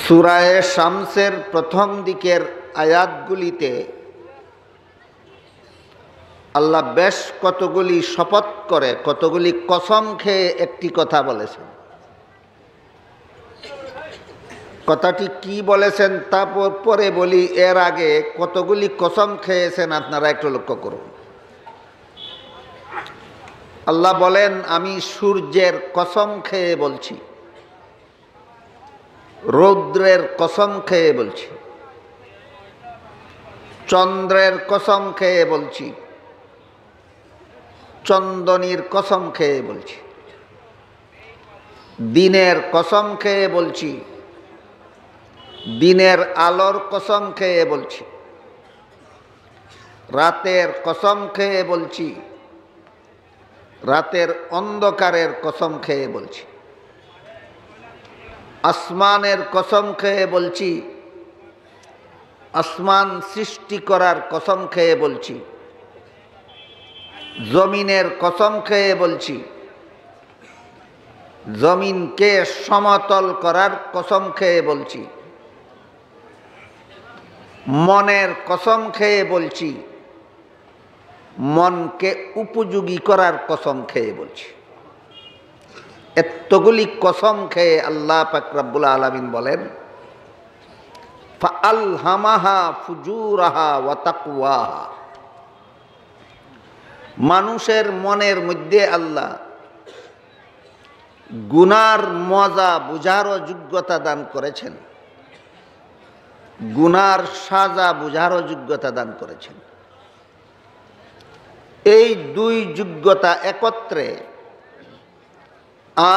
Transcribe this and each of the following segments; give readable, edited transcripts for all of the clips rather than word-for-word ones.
সূরায়ে শামসের প্রথম দিকের আয়াতগুলিতে আল্লাহ বেশ কতগুলি শপথ করে, কতগুলি কসম খেয়ে একটি কথা বলেছেন। কথাটি কি বলেছেন তা পরে বলি, এর আগে কতগুলি কসম খেয়েছেন আপনারা একটু লক্ষ্য করুন। আল্লাহ বলেন, আমি সূর্যের কসম খেয়ে বলছি, রৌদ্রের কসম খেয়ে বলছি, চন্দ্রের কসম খেয়ে বলছি, চন্দনীর কসম খেয়ে বলছি, দিনের কসম খেয়ে বলছি, দিনের আলোর কসম খেয়ে বলছি, রাতের কসম খেয়ে বলছি, রাতের অন্ধকারের কসম খেয়ে বলছি, আসমানের কসম খেয়ে বলছি, আসমান সৃষ্টি করার কসম খেয়ে বলছি, জমিনের কসম খেয়ে বলছি, জমিনকে সমতল করার কসম খেয়ে বলছি, মনের কসম খেয়ে বলছি, মনকে উপযোগী করার কসম খেয়ে বলছি। এতগুলি কসম খেয়ে আল্লাহ পাক রব্বুল আলামিন বলেন, ফাআলহামাহা ফুজুরাহা ওয়া তাকওয়াহা। মানুষের মনের মধ্যে আল্লাহ গুনার মজা বুঝারও যোগ্যতা দান করেছেন, গুনার সাজা বুঝারও যোগ্যতা দান করেছেন। এই দুই যোগ্যতা একত্রে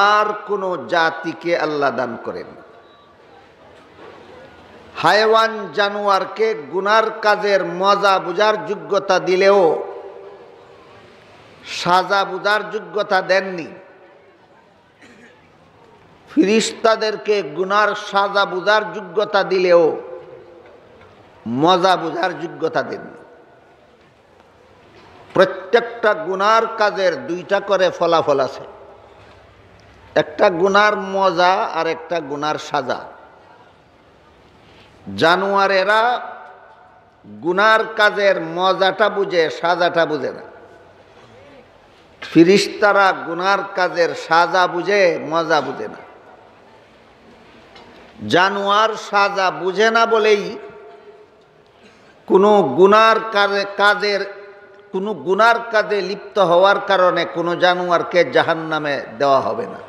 আর কোনো জাতিকে আল্লাহ দান করেন। হায়ওয়ান জানোয়ারকে গুনার কাজের মজা বুঝার যোগ্যতা দিলেও সাজা বুঝার যোগ্যতা দেননি। ফিরিস্তাদেরকে গুনার সাজা বুঝার যোগ্যতা দিলেও মজা বুঝার যোগ্যতা দেননি। প্রত্যেকটা গুনার কাজের দুইটা করে ফলাফল আছে, একটা গুনার মজা আর একটা গুনার সাজা। জানোয়ারেরা গুনার কাজের মজাটা বুঝে, সাজাটা বুঝে না। ফিরিস্তারা গুনার কাজের সাজা বুঝে, মজা বুঝে না। জানোয়ার সাজা বুঝে না বলেই কোনো গুনার কাজে লিপ্ত হওয়ার কারণে কোনো জানোয়ারকে জাহান্নামে দেওয়া হবে না।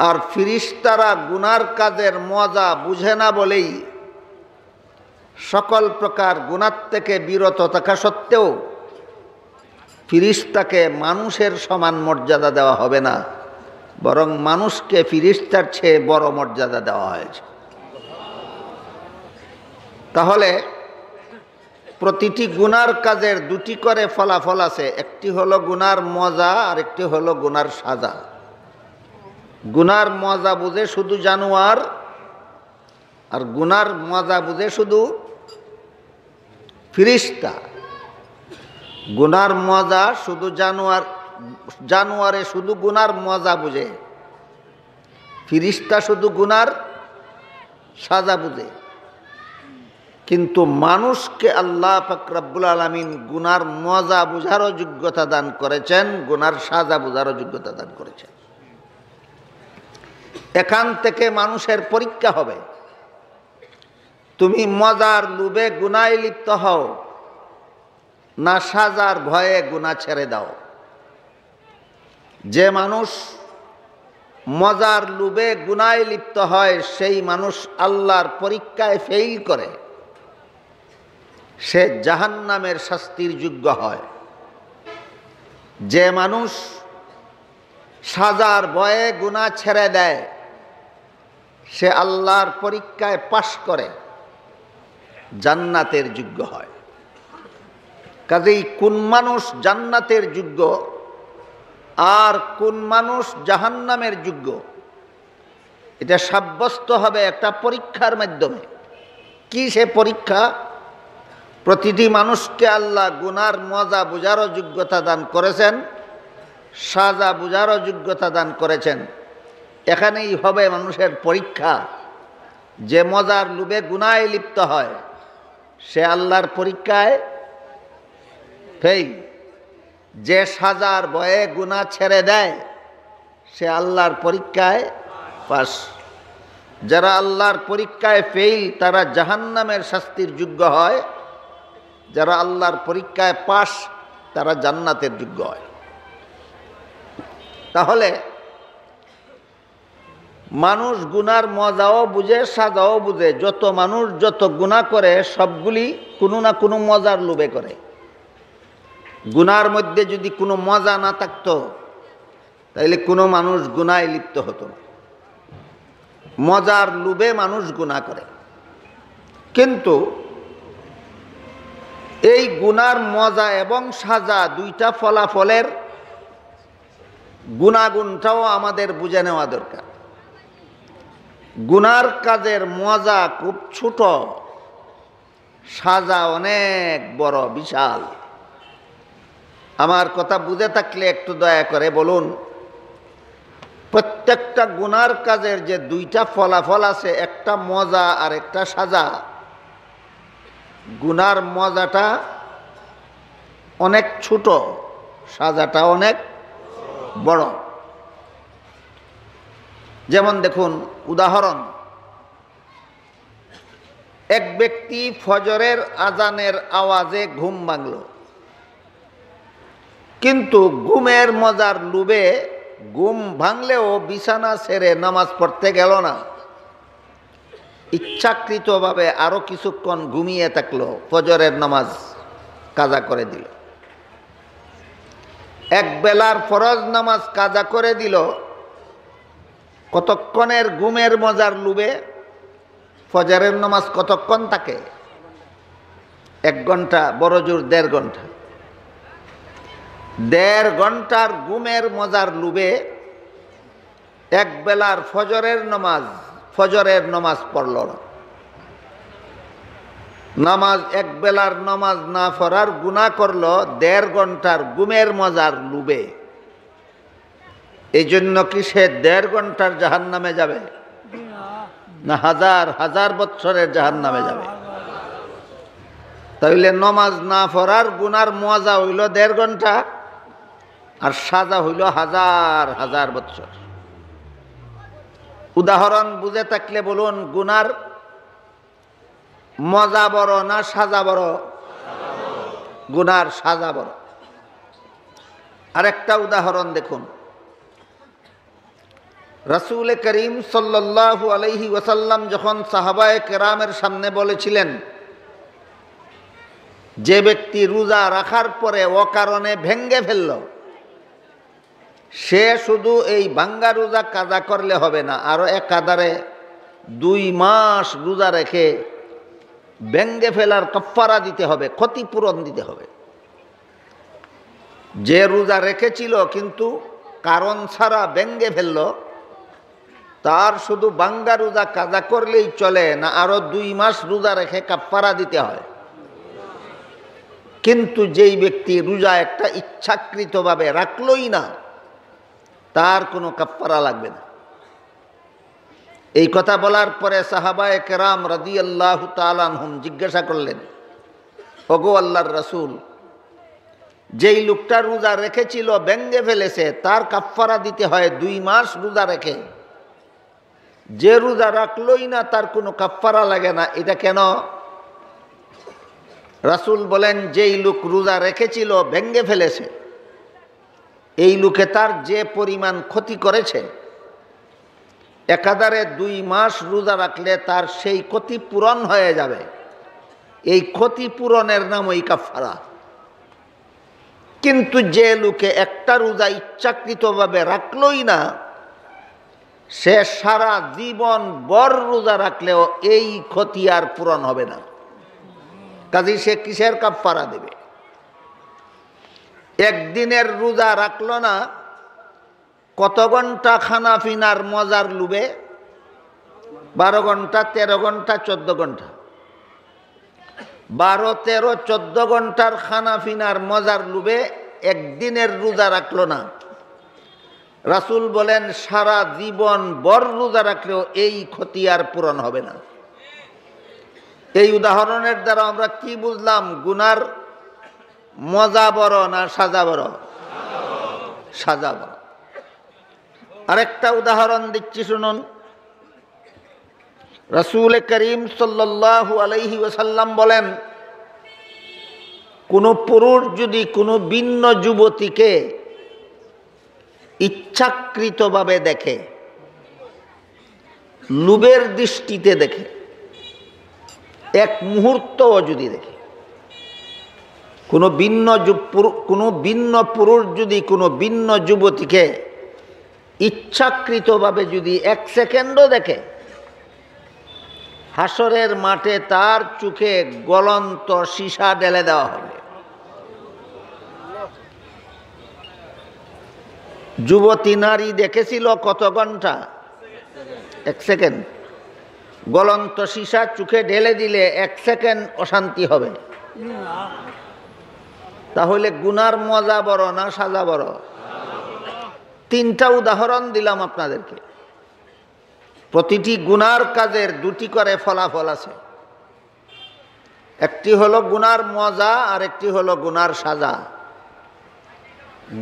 আর ফিরিস্তারা গুনার কাজের মজা বুঝে না বলেই সকল প্রকার গুনার থেকে বিরত থাকা সত্ত্বেও ফিরিস্তাকে মানুষের সমান মর্যাদা দেওয়া হবে না, বরং মানুষকে ফিরিস্তার চেয়ে বড় মর্যাদা দেওয়া হয়েছে। তাহলে প্রতিটি গুনার কাজের দুটি করে ফলাফল আছে, একটি হলো গুনার মজা আর একটি হলো গুনার সাজা। গুনার মজা বুঝে শুধু জানোয়ার, আর গুনার মজা বুঝে শুধু ফিরিস্তা। গুনার মজা শুধু জানোয়ারে শুধু গুনার মজা বুঝে, ফিরিস্তা শুধু গুনার সাজা বুঝে। কিন্তু মানুষকে আল্লাহ পাক রব্বুল আলামিন গুনার মজা বুঝারও যোগ্যতা দান করেছেন, গুনার সাজা বুঝারও যোগ্যতা দান করেছেন। এখান থেকে মানুষের পরীক্ষা হবে, তুমি মজার লোভে গুনায় লিপ্ত হও না সাজার ভয়ে গুনাহ ছেড়ে দাও। যে মানুষ মজার লোভে গুনায় লিপ্ত হয় সেই মানুষ আল্লাহর পরীক্ষায় ফেল করে, সে জাহান্নামের শাস্তির যোগ্য হয়। যে মানুষ সাজার ভয়ে গুনাহ ছেড়ে দেয় সে আল্লাহর পরীক্ষায় পাশ করে জান্নাতের যোগ্য হয়। কাজেই কোন মানুষ জান্নাতের যোগ্য আর কোন মানুষ জাহান্নামের যোগ্য এটা সাব্যস্ত হবে একটা পরীক্ষার মাধ্যমে। কি সে পরীক্ষা? প্রতিটি মানুষকে আল্লাহ গুনার মজা বুঝারও যোগ্যতা দান করেছেন, সাজা বুঝারও যোগ্যতা দান করেছেন। এখানেই হবে মানুষের পরীক্ষা। যে মজার লোভে গুনাহে লিপ্ত হয় সে আল্লাহর পরীক্ষায় ফেল। যে সাজার ভয়ে গুনাহ ছেড়ে দেয় সে আল্লাহর পরীক্ষায় পাস। যারা আল্লাহর পরীক্ষায় ফেল তারা জাহান্নামের শাস্তির যোগ্য হয়, যারা আল্লাহর পরীক্ষায় পাস তারা জান্নাতের যোগ্য হয়। তাহলে মানুষ গুনার মজাও বুঝে, সাজাও বুঝে। যত মানুষ যত গুনাহ করে সবগুলি কোনো না কোনো মজার লোভে করে। গুনার মধ্যে যদি কোনো মজা না থাকতো তাইলে কোনো মানুষ গুনায় লিপ্ত হতো না। মজার লোভে মানুষ গুনাহ করে। কিন্তু এই গুনার মজা এবং সাজা দুইটা ফলাফলের গুণাগুণটাও আমাদের বুঝে নেওয়া দরকার। গুনার কাজের মজা খুব ছোট, সাজা অনেক বড় বিশাল। আমার কথা বুঝে থাকলে একটু দয়া করে বলুন, প্রত্যেকটা গুনার কাজের যে দুইটা ফলাফল আছে, একটা মজা আর একটা সাজা। গুনার মজাটা অনেক ছোট, সাজাটা অনেক বড়। যেমন দেখুন উদাহরণ, এক ব্যক্তি ফজরের আজানের আওয়াজে ঘুম ভাঙল, কিন্তু ঘুমের মজার লোভে ঘুম ভাঙলেও বিছানা ছেড়ে নামাজ পড়তে গেল না, ইচ্ছাকৃতভাবে আরো কিছুক্ষণ ঘুমিয়ে থাকলো, ফজরের নামাজ কাজা করে দিল। এক বেলার ফরজ নামাজ কাজা করে দিল, কতক্ষণের ঘুমের মজার লোভে। ফজরের নামাজ কতক্ষণ থাকে? 1 ঘন্টা, বড় জোর 1.5 ঘন্টা। 1.5 ঘন্টার ঘুমের মজার লোভে এক বেলার ফজরের নামাজ পড়ল না। নামাজ এক বেলার নামাজ না পড়ার গুনাহ করলো 1.5 ঘন্টার ঘুমের মজার লোভে। এই জন্য কি সে 1.5 ঘন্টার জাহান্নামে যাবে, না হাজার হাজার বৎসরের জাহান্নামে যাবে? তাইলে নামাজ না পড়ার গুনার মজা হইল 1.5 ঘন্টা, আর সাজা হইল হাজার হাজার বৎসর। উদাহরণ বুঝে থাকলে বলুন, গুনার মজা বড় না সাজা বড়? গুনার সাজা বড়। আরেকটা উদাহরণ দেখুন, রাসূল করিম সাল্লাল্লাহু আলাইহি ওয়াসাল্লাম যখন সাহাবায়ে কেরামের সামনে বলেছিলেন, যে ব্যক্তি রোজা রাখার পরে অকারণে ভেঙ্গে ফেলল, সে শুধু এই ভাঙ্গা রোজা কাজা করলে হবে না, আরো একাধারে 2 মাস রোজা রেখে ভেঙ্গে ফেলার কাফারা দিতে হবে, ক্ষতিপূরণ দিতে হবে। যে রোজা রেখেছিল কিন্তু কারণ ছাড়া ভেঙ্গে ফেলল, তার শুধু ভাঙ্গা রোজা কাজা করলেই চলে না, আরো 2 মাস রোজা রেখে কাফারা দিতে হয়। কিন্তু যেই ব্যক্তি রোজা একটা ইচ্ছাকৃতভাবে রাখলই না, তার কোনো কাফারা লাগবে না। এই কথা বলার পরে সাহাবায়ে কেরাম রাদিয়াল্লাহু তাআলা আনহুম জিজ্ঞাসা করলেন, ওগো আল্লাহর রাসূল, যেই লোকটা রোজা রেখেছিল ভেঙ্গে ফেলেছে, তার কাফারা দিতে হয় 2 মাস রোজা রেখে, যে রোজা রাখলই না তার কোনো কাফারা লাগে না, এটা কেন? রাসূল বলেন, যেই লোক রোজা রেখেছিল ভেঙ্গে ফেলেছে, এই লোকে তার যে পরিমাণ ক্ষতি করেছে, একাধারে 2 মাস রোজা রাখলে তার সেই ক্ষতি পূরণ হয়ে যাবে। এই ক্ষতি পূরণের নামই কাফারা। কিন্তু যে লোকে একটা রোজা ইচ্ছাকৃতভাবে রাখলই না, সে সারা জীবন ভর রোজা রাখলেও এই ক্ষতি আর পূরণ হবে না। কাজেই সে কিসের কাফারা দেবে? একদিনের রোজা রাখলো না, কত ঘন্টা খানা পিনার মজার লোভে? 12 ঘন্টা, 13 ঘন্টা, 14 ঘন্টা। 12, 13, 14 ঘন্টার খানা পিনার মজার লোভে একদিনের রোজা রাখলো না, রাসূল বলেন সারা জীবন বর রোজা রাখলেও এই ক্ষতি আর পূরণ হবে না। এই উদাহরণের দ্বারা আমরা কি বুঝলাম? গুনার মজা বড় না সাজা বড়? সাজা বড়। আরেকটা উদাহরণ দিচ্ছি শুনুন। রাসূল করিম সাল্লাল্লাহু আলাইহি ওয়াসাল্লাম বলেন, কোনো পুরুষ যদি কোনো ভিন্ন যুবতীকে ইচ্ছাকৃতভাবে দেখে, লোভের দৃষ্টিতে দেখে, এক মুহূর্তও যদি দেখে, কোনো ভিন্ন পুরুষ যদি কোনো ভিন্ন যুবতীকে ইচ্ছাকৃতভাবে যদি এক সেকেন্ডও দেখে, হাসরের মাঠে তার চোখে গলন্ত সীসা ঢেলে দেওয়া হবে। যুবতী নারী দেখেছিল কত ঘন্টা? এক সেকেন্ড। গলন্ত সীসা চোখে ঢেলে দিলে এক সেকেন্ড অশান্তি হবে। তাহলে গুনার মজা বড় না সাজা বড়? তিনটা উদাহরণ দিলাম আপনাদেরকে। প্রতিটি গুনার কাজের দুটি করে ফলাফল আছে। একটি হলো গুনার মজা আর একটি হলো গুনার সাজা।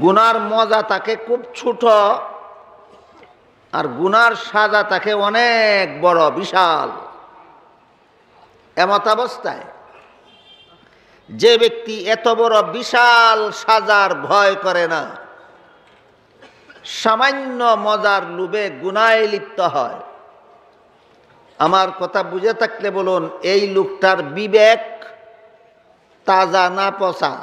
গুনার মজা তাকে খুব ছোট, আর গুনার সাজা তাকে অনেক বড়, বিশাল। এমত অবস্থায় যে ব্যক্তি এত বড় বিশাল সাজার ভয় করে না, সামান্য মজার লোভে গুনায় লিপ্ত হয়, আমার কথা বুঝে থাকলে বলুন, এই লোকটার বিবেক তাজা না পচা?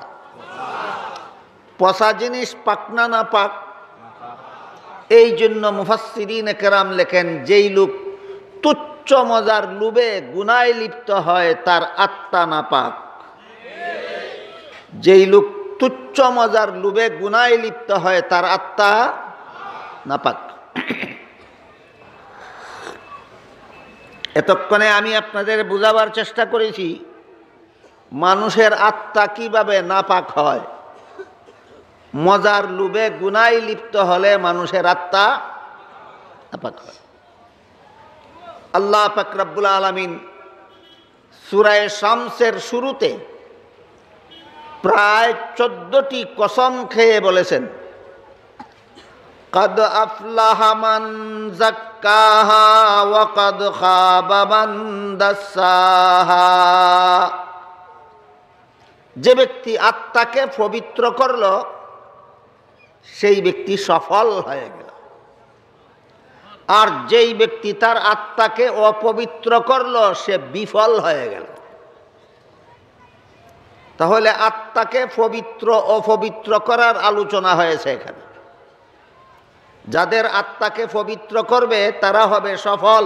পচা জিনিস পাক না না পাক? এই জন্য মুফাসসিরিন কেরাম লেখেন, যেই লোক তুচ্ছ মজার লোভে গুনায় লিপ্ত হয় তার আত্মা না পাক। যেই লোক তুচ্ছ মজার লোভে গুনায় লিপ্ত হয় তার আত্মা না পাক। এতক্ষণে আমি আপনাদের বুঝাবার চেষ্টা করেছি মানুষের আত্মা কিভাবে নাপাক হয়। মজার লোভে গুনায় লিপ্ত হলে মানুষের আত্মা নাপাক হয়। আল্লাহ পাক রব্বুল আলামিন সূরা শামসের শুরুতে প্রায় 14টি কসম খেয়ে বলেছেন, কদ আফলাহা মান যাক্কাহা ওয়া কদ খাবা মান দাসাহা। যে ব্যক্তি আত্মাকে পবিত্র করল সেই ব্যক্তি সফল হয়ে গেল, আর যেই ব্যক্তি তার আত্মাকে অপবিত্র করল সে বিফল হয়ে গেল। তাহলে আত্মাকে পবিত্র অপবিত্র করার আলোচনা হয়েছে এখানে। যাদের আত্মাকে পবিত্র করবে তারা হবে সফল,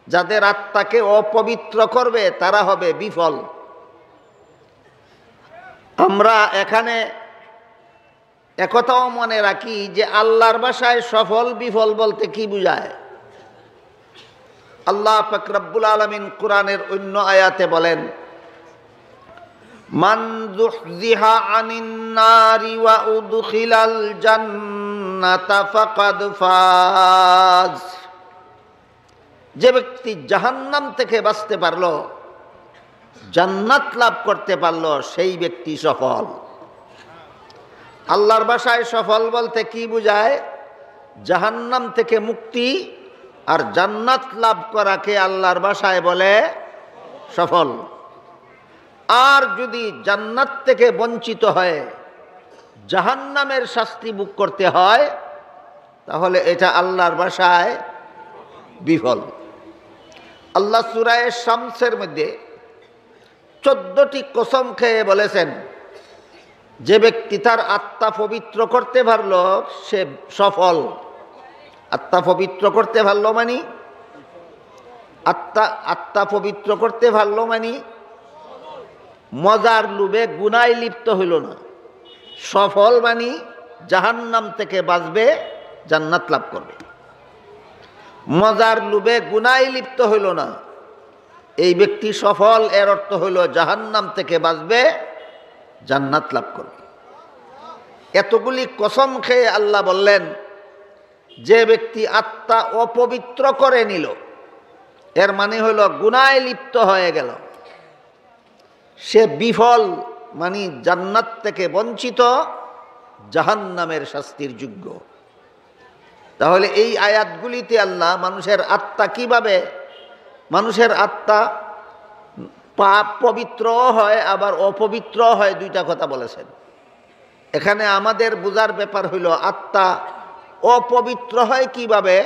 যাদের আত্মাকে অপবিত্র করবে তারা হবে বিফল। আমরা এখানে একথাও মনে রাখি যে আল্লাহর ভাষায় সফল বিফল বলতে কি বোঝায়। আল্লাহ পাক রব্বুল আলামিন কোরআনের অন্য আয়াতে বলেন, মান যুহজিহা আনিন নারি ওয়া উদখিলাল জান্নাতা ফাকাদ ফাজ। যে ব্যক্তি জাহান্নাম থেকে বাঁচতে পারলো, জান্নাত লাভ করতে পারলো, সেই ব্যক্তি সফল। আল্লাহর ভাষায় সফল বলতে কি বোঝায়? জাহান্নাম থেকে মুক্তি আর জান্নাত লাভ করাকে আল্লাহর ভাষায় বলে সফল। আর যদি জান্নাত থেকে বঞ্চিত হয়ে জাহান্নামের শাস্তি ভোগ করতে হয় তাহলে এটা আল্লাহর ভাষায় বিফল। আল্লাহ সূরা শামসের মধ্যে 14টি কসম খেয়ে বলেছেন, যে ব্যক্তি তার আত্মা পবিত্র করতে পারল সে সফল। আত্মা পবিত্র করতে পারল মানে আত্মা পবিত্র করতে পারল মানে মজার লোভে গুনায় লিপ্ত হইল না। সফল মানে জাহান্নাম থেকে বাঁচবে, জান্নাত লাভ করবে। মজার লোভে গুনায় লিপ্ত হইল না, এই ব্যক্তি সফল। এর অর্থ হইল জাহান্নাম থেকে বাঁচবে, জান্নাত লাভ করবে। এতগুলি কসম খেয়ে আল্লাহ বললেন, যে ব্যক্তি আত্মা অপবিত্র করে নিল, এর মানে হলো গুনাহে লিপ্ত হয়ে গেল, সে বিফল, মানে জান্নাত থেকে বঞ্চিত, জাহান্নামের শাস্তির যোগ্য। তাহলে এই আয়াতগুলিতে আল্লাহ মানুষের আত্মা কিভাবে, মানুষের আত্মা পাপ পবিত্র হয় আবার অপবিত্র হয়, দুইটা কথা বলেছেন। এখানে আমাদের বোঝার ব্যাপার হইল আত্মা অপবিত্র হয় কিভাবে।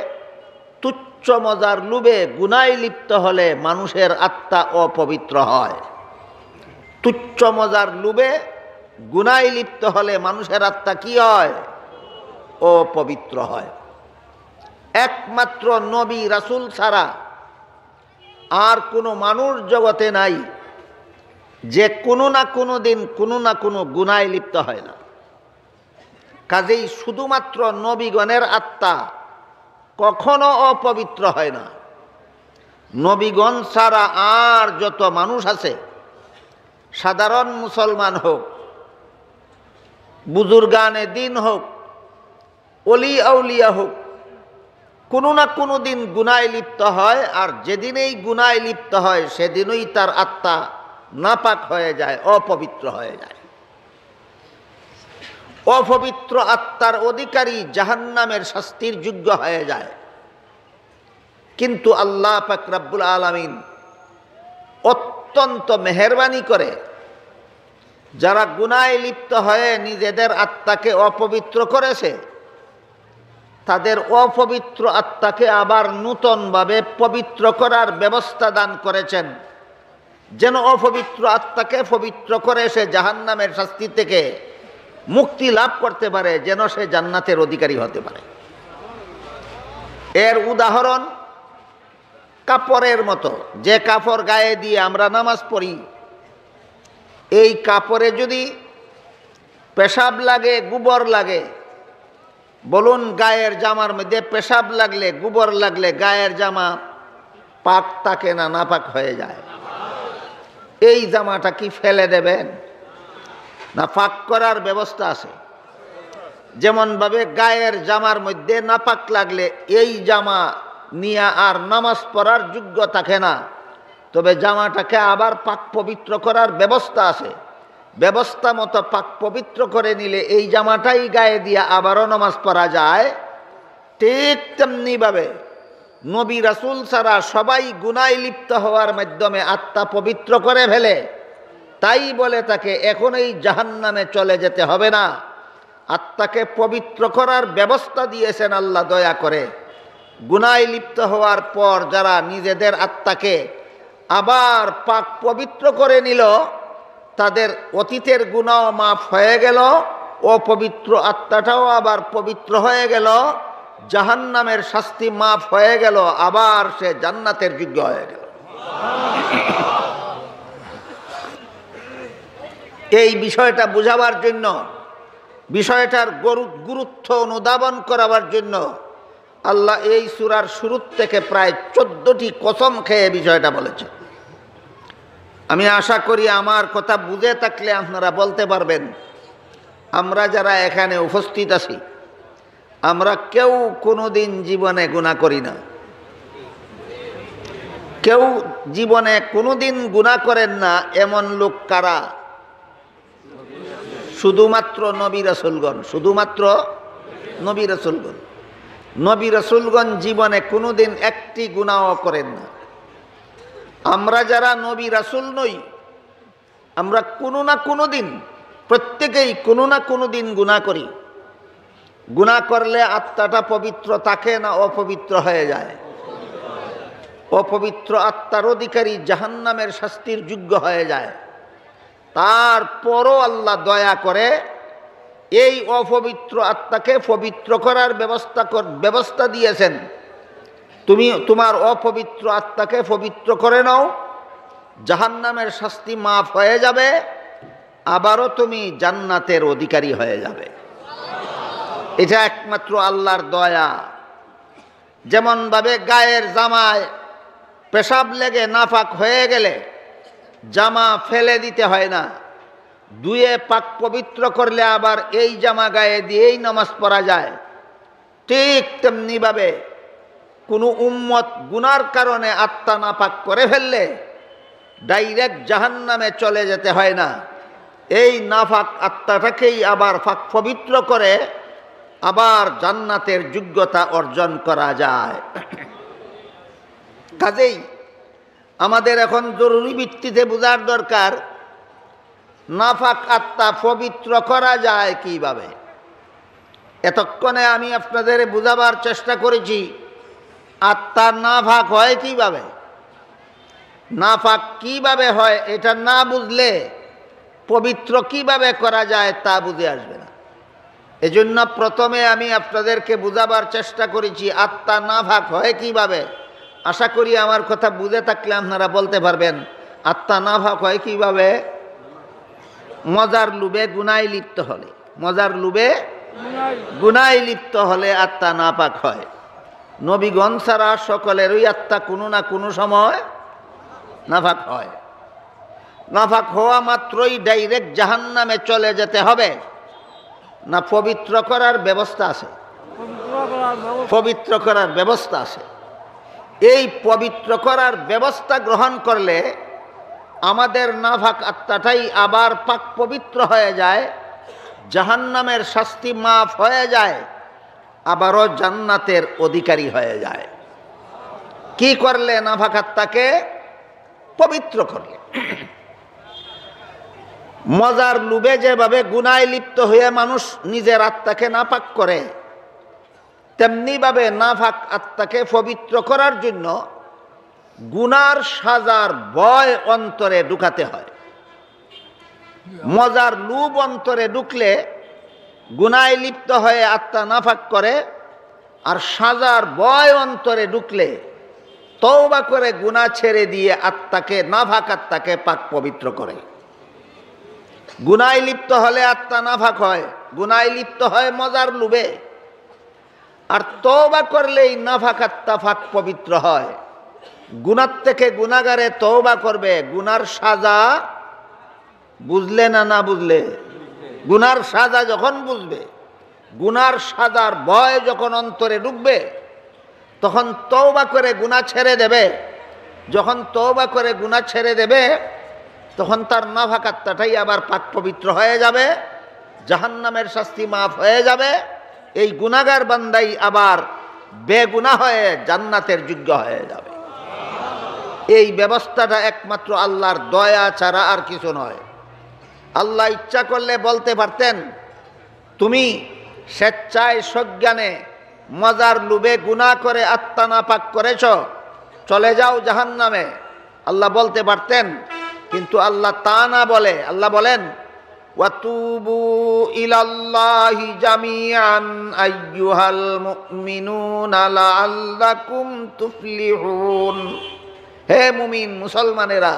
তুচ্ছ মজার লোভে গুনাহে লিপ্ত হলে মানুষের আত্মা অপবিত্র হয়। তুচ্ছ মজার লোভে গুনাহে লিপ্ত হলে মানুষের আত্মা কি হয়? অপবিত্র হয়। একমাত্র নবী রাসূল ছাড়া আর কোনো মানুষ জগতে নাই যে কোনো না কোনো দিন কোনো না কোনো গুনাহে লিপ্ত হয় না। কাজেই শুধুমাত্র নবীগণের আত্মা কখনো অপবিত্র হয় না। নবীগণ ছাড়া আর যত মানুষ আছে, সাধারণ মুসলমান হোক, বুজুর্গানে দিন হোক, অলি আউলিয়া হোক, কোনো না কোনো দিন গুনাহে লিপ্ত হয়। আর যেদিনেই গুনাহে লিপ্ত হয় সেদিনই তার আত্মা নাপাক হয়ে যায়, অপবিত্র হয়ে যায়। অপবিত্র আত্মার অধিকারী জাহান্নামের শাস্তির যোগ্য হয়ে যায়। কিন্তু আল্লাহ পাক রব্বুল আলামিন অত্যন্ত মেহেরবানি করে যারা গুনাহে লিপ্ত হয়ে নিজেদের আত্মাকে অপবিত্র করেছে, তাদের অপবিত্র আত্মাকে আবার নূতনভাবে পবিত্র করার ব্যবস্থা দান করেছেন, যেন অপবিত্র আত্মাকে পবিত্র করে সে জাহান্নামের শাস্তি থেকে মুক্তি লাভ করতে পারে, যেন সে জান্নাতের অধিকারী হতে পারে। এর উদাহরণ কাপড়ের মতো। যে কাপড় গায়ে দিয়ে আমরা নামাজ পড়ি, এই কাপড়ে যদি পেশাব লাগে, গোবর লাগে, বলুন গায়ের জামার মধ্যে পেশাব লাগলে, গোবর লাগলে গায়ের জামা পাক থাকে না নাপাক হয়ে যায়? এই জামাটা কি ফেলে দেবেন? না, পাক করার ব্যবস্থা আছে। যেমনভাবে গায়ের জামার মধ্যে নাপাক লাগলে এই জামা নিয়ে আর নামাজ পড়ার যোগ্য থাকে না, তবে জামাটাকে আবার পাক পবিত্র করার ব্যবস্থা আছে। ব্যবস্থা মতো পাক পবিত্র করে নিলে এই জামাটাই গায়ে দিয়ে আবারও নামাজ পড়া যায়। ঠিক তেমনিভাবে নবী রাসূল ছাড়া সবাই গুনাহে লিপ্ত হওয়ার মাধ্যমে আত্মা পবিত্র করে ফেলে। তাই বলে তাকে এখন এই জাহান্নামে চলে যেতে হবে না, আত্মাকে পবিত্র করার ব্যবস্থা দিয়েছেন আল্লাহ দয়া করে। গুনাহে লিপ্ত হওয়ার পর যারা নিজেদের আত্মাকে আবার পাক পবিত্র করে নিল, তাদের অতীতের গুনাহ মাফ হয়ে গেল, অপবিত্র আত্মাটাও আবার পবিত্র হয়ে গেল, জাহান্নামের শাস্তি মাফ হয়ে গেল, আবার সে জান্নাতের যোগ্য হয়ে গেল। এই বিষয়টা বুঝাবার জন্য, বিষয়টার গুরুত্ব অনুধাবন করাবার জন্য আল্লাহ এই সূরার শুরু থেকে প্রায় 14টি কসম খেয়ে বিষয়টা বলেছে। আমি আশা করি আমার কথা বুঝে থাকলে আপনারা বলতে পারবেন, আমরা যারা এখানে উপস্থিত আছি, আমরা কেউ কোনোদিন জীবনে গুনাহ করি না। কেউ জীবনে কোনোদিন গুনাহ করেন না এমন লোক কারা? শুধুমাত্র নবী রাসূলগণ। শুধুমাত্র নবী রাসূলগণ। নবী রাসূলগণ জীবনে কোনোদিন একটি গুনাহ করেন না। আমরা যারা নবী রাসূল নই, আমরা কোনো না কোনো দিন, প্রত্যেকেই কোনো না কোনো দিন গুনাহ করি। গুনাহ করলে আত্মাটা পবিত্র থাকে না অপবিত্র হয়ে যায়? অপবিত্র আত্মার অধিকারী জাহান্নামের শাস্তির যোগ্য হয়ে যায়। তারপরও আল্লাহ দয়া করে এই অপবিত্র আত্মাকে পবিত্র করার ব্যবস্থা দিয়েছেন। তুমি তোমার অপবিত্র আত্মাকে পবিত্র করে নাও, জাহান্নামের শাস্তি মাফ হয়ে যাবে, আবারও তুমি জান্নাতের অধিকারী হয়ে যাবে। এটা একমাত্র আল্লাহর দয়া। যেমনভাবে গায়ের জামায় পেশাব লেগে নাপাক হয়ে গেলে জামা ফেলে দিতে হয় না, ধুয়ে পাক পবিত্র করলে আবার এই জামা গায়ে দিয়েই নামাজ পড়া যায়, ঠিক তেমনিভাবে কোনো উম্মত গুনার কারণে আত্মা নাপাক করে ফেললে ডাইরেক্ট জাহান্নামে চলে যেতে হয় না, এই নাফাক আত্মাটাকেই আবার পাক পবিত্র করে আবার জান্নাতের যোগ্যতা অর্জন করা যায়। কাজেই আমাদের এখন জরুরি ভিত্তিতে বোঝার দরকার, নাফাক আত্মা পবিত্র করা যায় কিভাবে। এতক্ষণে আমি আপনাদের বোঝাবার চেষ্টা করেছি আত্মা নাফাক হয় কিভাবে। নাফাক কিভাবে হয় এটা না বুঝলে পবিত্র কিভাবে করা যায় তা বুঝে আসবে না। এজন্য প্রথমে আমি আপনাদেরকে বোঝাবার চেষ্টা করেছি আত্মা নাফাক হয় কিভাবে। আশা করি আমার কথা বুঝে থাকলে আপনারা বলতে পারবেন আত্মা নাফাক হয় কিভাবে। মজার লোভে গুনায় লিপ্ত হলে, মজার লোভে গুনায় লিপ্ত হলে আত্মা নাপাক হয়। নবীগণ ছাড়া সকলেরই আত্মা কোনো না কোনো সময় নাপাক হয়। নাপাক হওয়া মাত্রই ডাইরেক্ট জাহান্নামে চলে যেতে হবে না পবিত্র করার ব্যবস্থা আছে? পবিত্র করার ব্যবস্থা আছে। এই পবিত্র করার ব্যবস্থা গ্রহণ করলে আমাদের নাফাক আত্মাটাই আবার পাক পবিত্র হয়ে যায়, জাহান্নামের শাস্তি মাফ হয়ে যায়, আবারও জান্নাতের অধিকারী হয়ে যায়। কি করলে? নাফাক আত্মাকে পবিত্র করলে। মজার লোভে যেভাবে গুনায় লিপ্ত হয়ে মানুষ নিজের আত্মাকে নাপাক করে, তেমনিভাবে নাফাক আত্মাকে পবিত্র করার জন্য গুনার সাজার ভয় অন্তরে ঢুকাতে হয়। মজার লোভ অন্তরে ঢুকলে গুনায় লিপ্ত হয়ে আত্মা নাফাক করে, আর সাজার ভয় অন্তরে ঢুকলে তওবা করে গুনাহ ছেড়ে দিয়ে আত্মাকে, নাফাক আত্মাকে পাক পবিত্র করে। গুনায় লিপ্ত হলে আত্মা নাফাক হয়, গুনায় লিপ্ত হয় মজার লোভে, আর তওবা করলেই নাফাক আত্মা পাক পবিত্র হয়। গুনার থেকে গুনাহগারে তওবা করবে, গুনার সাজা বুঝলে না বুঝলে, গুনার সাজা যখন বুঝবে, গুনার সাজার ভয় যখন অন্তরে ঢুকবে, তখন তওবা করে গুনাহ ছেড়ে দেবে। যখন তওবা করে গুনাহ ছেড়ে দেবে, তখন তার নাফাক আত্মাটাই আবার পাক পবিত্র হয়ে যাবে, জাহান্নামের শাস্তি মাফ হয়ে যাবে। এই গুনাহগার বান্দাই আবার বেগুনাহ হয়ে জান্নাতের যোগ্য হয়ে যাবে। এই ব্যবস্থাটা একমাত্র আল্লাহর দয়া ছাড়া আর কিছু নয়। আল্লাহ ইচ্ছা করলে বলতে পারতেন, তুমি স্বেচ্ছায় সজ্ঞানে মজার লোভে গুনাহ করে আত্মা নাপাক করেছ, চলে যাও জাহান্নামে। আল্লাহ বলতে পারতেন, কিন্তু আল্লাহ তা না বলে, আল্লাহ বলেন ওয়াতুবু ইলাল্লাহি জামিআন আইয়ুহাল মুমিনুনা লাআল্লাকুম তুফলিহুন। হে মুমিন মুসলমানেরা,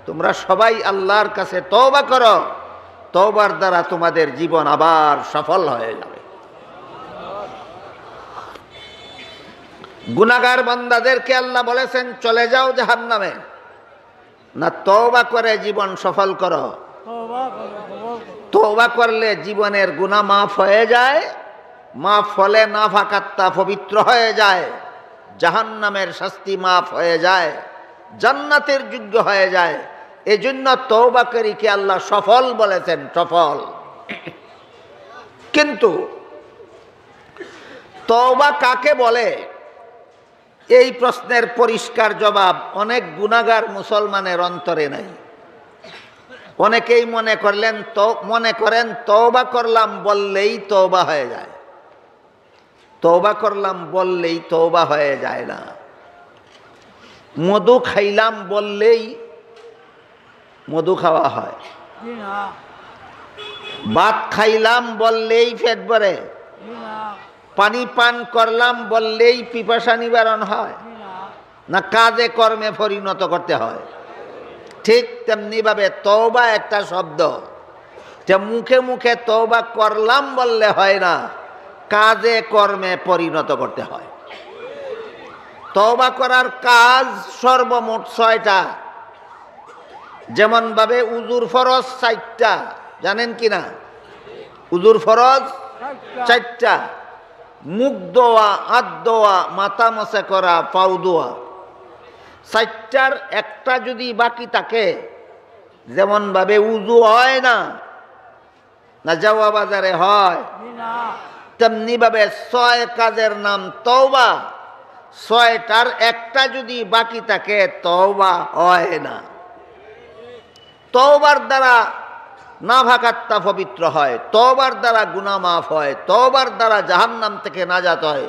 তোমরা সবাই আল্লাহর কাছে তওবা করো, তওবার দ্বারা তোমাদের জীবন আবার সফল হয়ে যাবে। গুনাহগার বান্দাদেরকে আল্লাহ বলেছেন চলে যাও জাহান্নামে, না তওবা করে জীবন সফল করো। তওবা করলে জীবনের গুনাহ মাফ হয়ে যায়, মাফ হলে নাফাক আত্মা পবিত্র হয়ে যায়, জাহান্নামের শাস্তি মাফ হয়ে যায়, জান্নাতের যোগ্য হয়ে যায়। এজন্য তওবাকারীকে আল্লাহ সফল বলেছেন, সফল। কিন্তু তওবা কাকে বলে, এই প্রশ্নের পরিষ্কার জবাব অনেক গুনাহগার মুসলমানের অন্তরে নাই। অনেকেই মনে করেন তওবা করলাম বললেই তওবা হয়ে যায়। তওবা করলাম বললেই তওবা হয়ে যায় না। মধু খাইলাম বললেই মধু খাওয়া হয়। ভাত খাইলাম বললেই পেট ভরে, পানি পান করলাম বললেই পিপাসা নিবারণ হয়, না কাজে কর্মে পরিণত করতে হয়? ঠিক তেমনিভাবে তওবা একটা শব্দ, যে মুখে মুখে তওবা করলাম বললে হয় না, কাজে কর্মে পরিণত করতে হয়। তওবা করার কাজ সর্বমোট ৬টা। যেমনভাবে উজুর ফরজ ৪টা, জানেন কি না? উজুর ফরজ 4টা, মুখ ধোয়া, হাত ধোয়া, মাথা মোছা করা, পাও ধোয়া। 4টার একটা যদি বাকি থাকে, যেমন ভাবে উজু হয় না, না যাওয়া বাজারে হয়, তেমনি ভাবে 6 কাজের নাম তওবা। 6টার একটা যদি বাকি থাকে, তওবা হয় না। তওবার দ্বারা নাফাক আত্মা পবিত্র হয়, তওবার দ্বারা গুনাহ মাফ হয়, তওবার দ্বারা জাহান্নাম থেকে নাজাত হয়,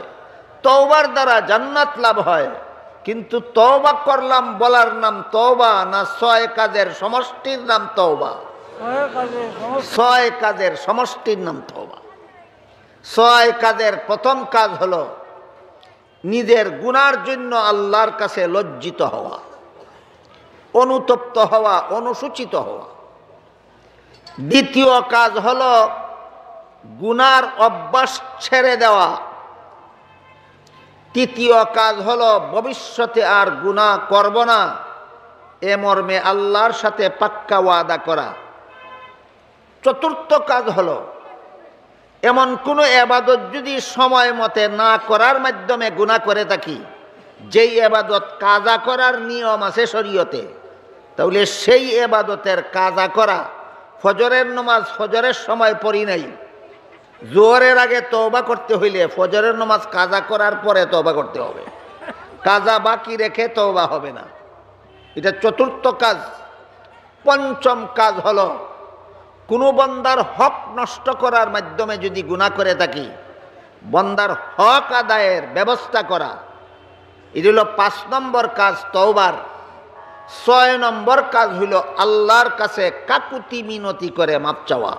তওবার দ্বারা জান্নাত লাভ হয়। কিন্তু তওবা করলাম বলার নাম তওবা না 6 কাজের সমষ্টির নাম তওবা? 6 কাজের সমষ্টির নাম তওবা। 6 কাজের প্রথম কাজ হলো নিজের গুনার জন্য আল্লাহর কাছে লজ্জিত হওয়া, অনুতপ্ত হওয়া, অনুসূচিত হওয়া। দ্বিতীয় কাজ হলো গুনার অভ্যাস ছেড়ে দেওয়া। তৃতীয় কাজ হলো ভবিষ্যতে আর গুনাহ করব না, এ মর্মে আল্লাহর সাথে পাক্কা ওয়াদা করা। চতুর্থ কাজ হলো এমন কোনো ইবাদত যদি সময় মতে না করার মাধ্যমে গুনাহ করে থাকি, যেই ইবাদত কাজা করার নিয়ম আছে শরীয়তে, তাহলে সেই ইবাদতের কাজা করা। ফজরের নামাজ ফজরের সময় পড়ি নাই, জোহরের আগে তওবা করতে হইলে ফজরের নামাজ কাজা করার পরে তওবা করতে হবে, কাজা বাকি রেখে তওবা হবে না। এটা চতুর্থ কাজ। পঞ্চম কাজ হলো কোনো বান্দার হক নষ্ট করার মাধ্যমে যদি গুনাহ করে থাকি, বান্দার হক আদায়ের ব্যবস্থা করা। এটা হলো 5 নম্বর কাজ তওবার। 6 নম্বর কাজ হইল আল্লাহর কাছে কাকুতি মিনতি করে মাপ চাওয়া।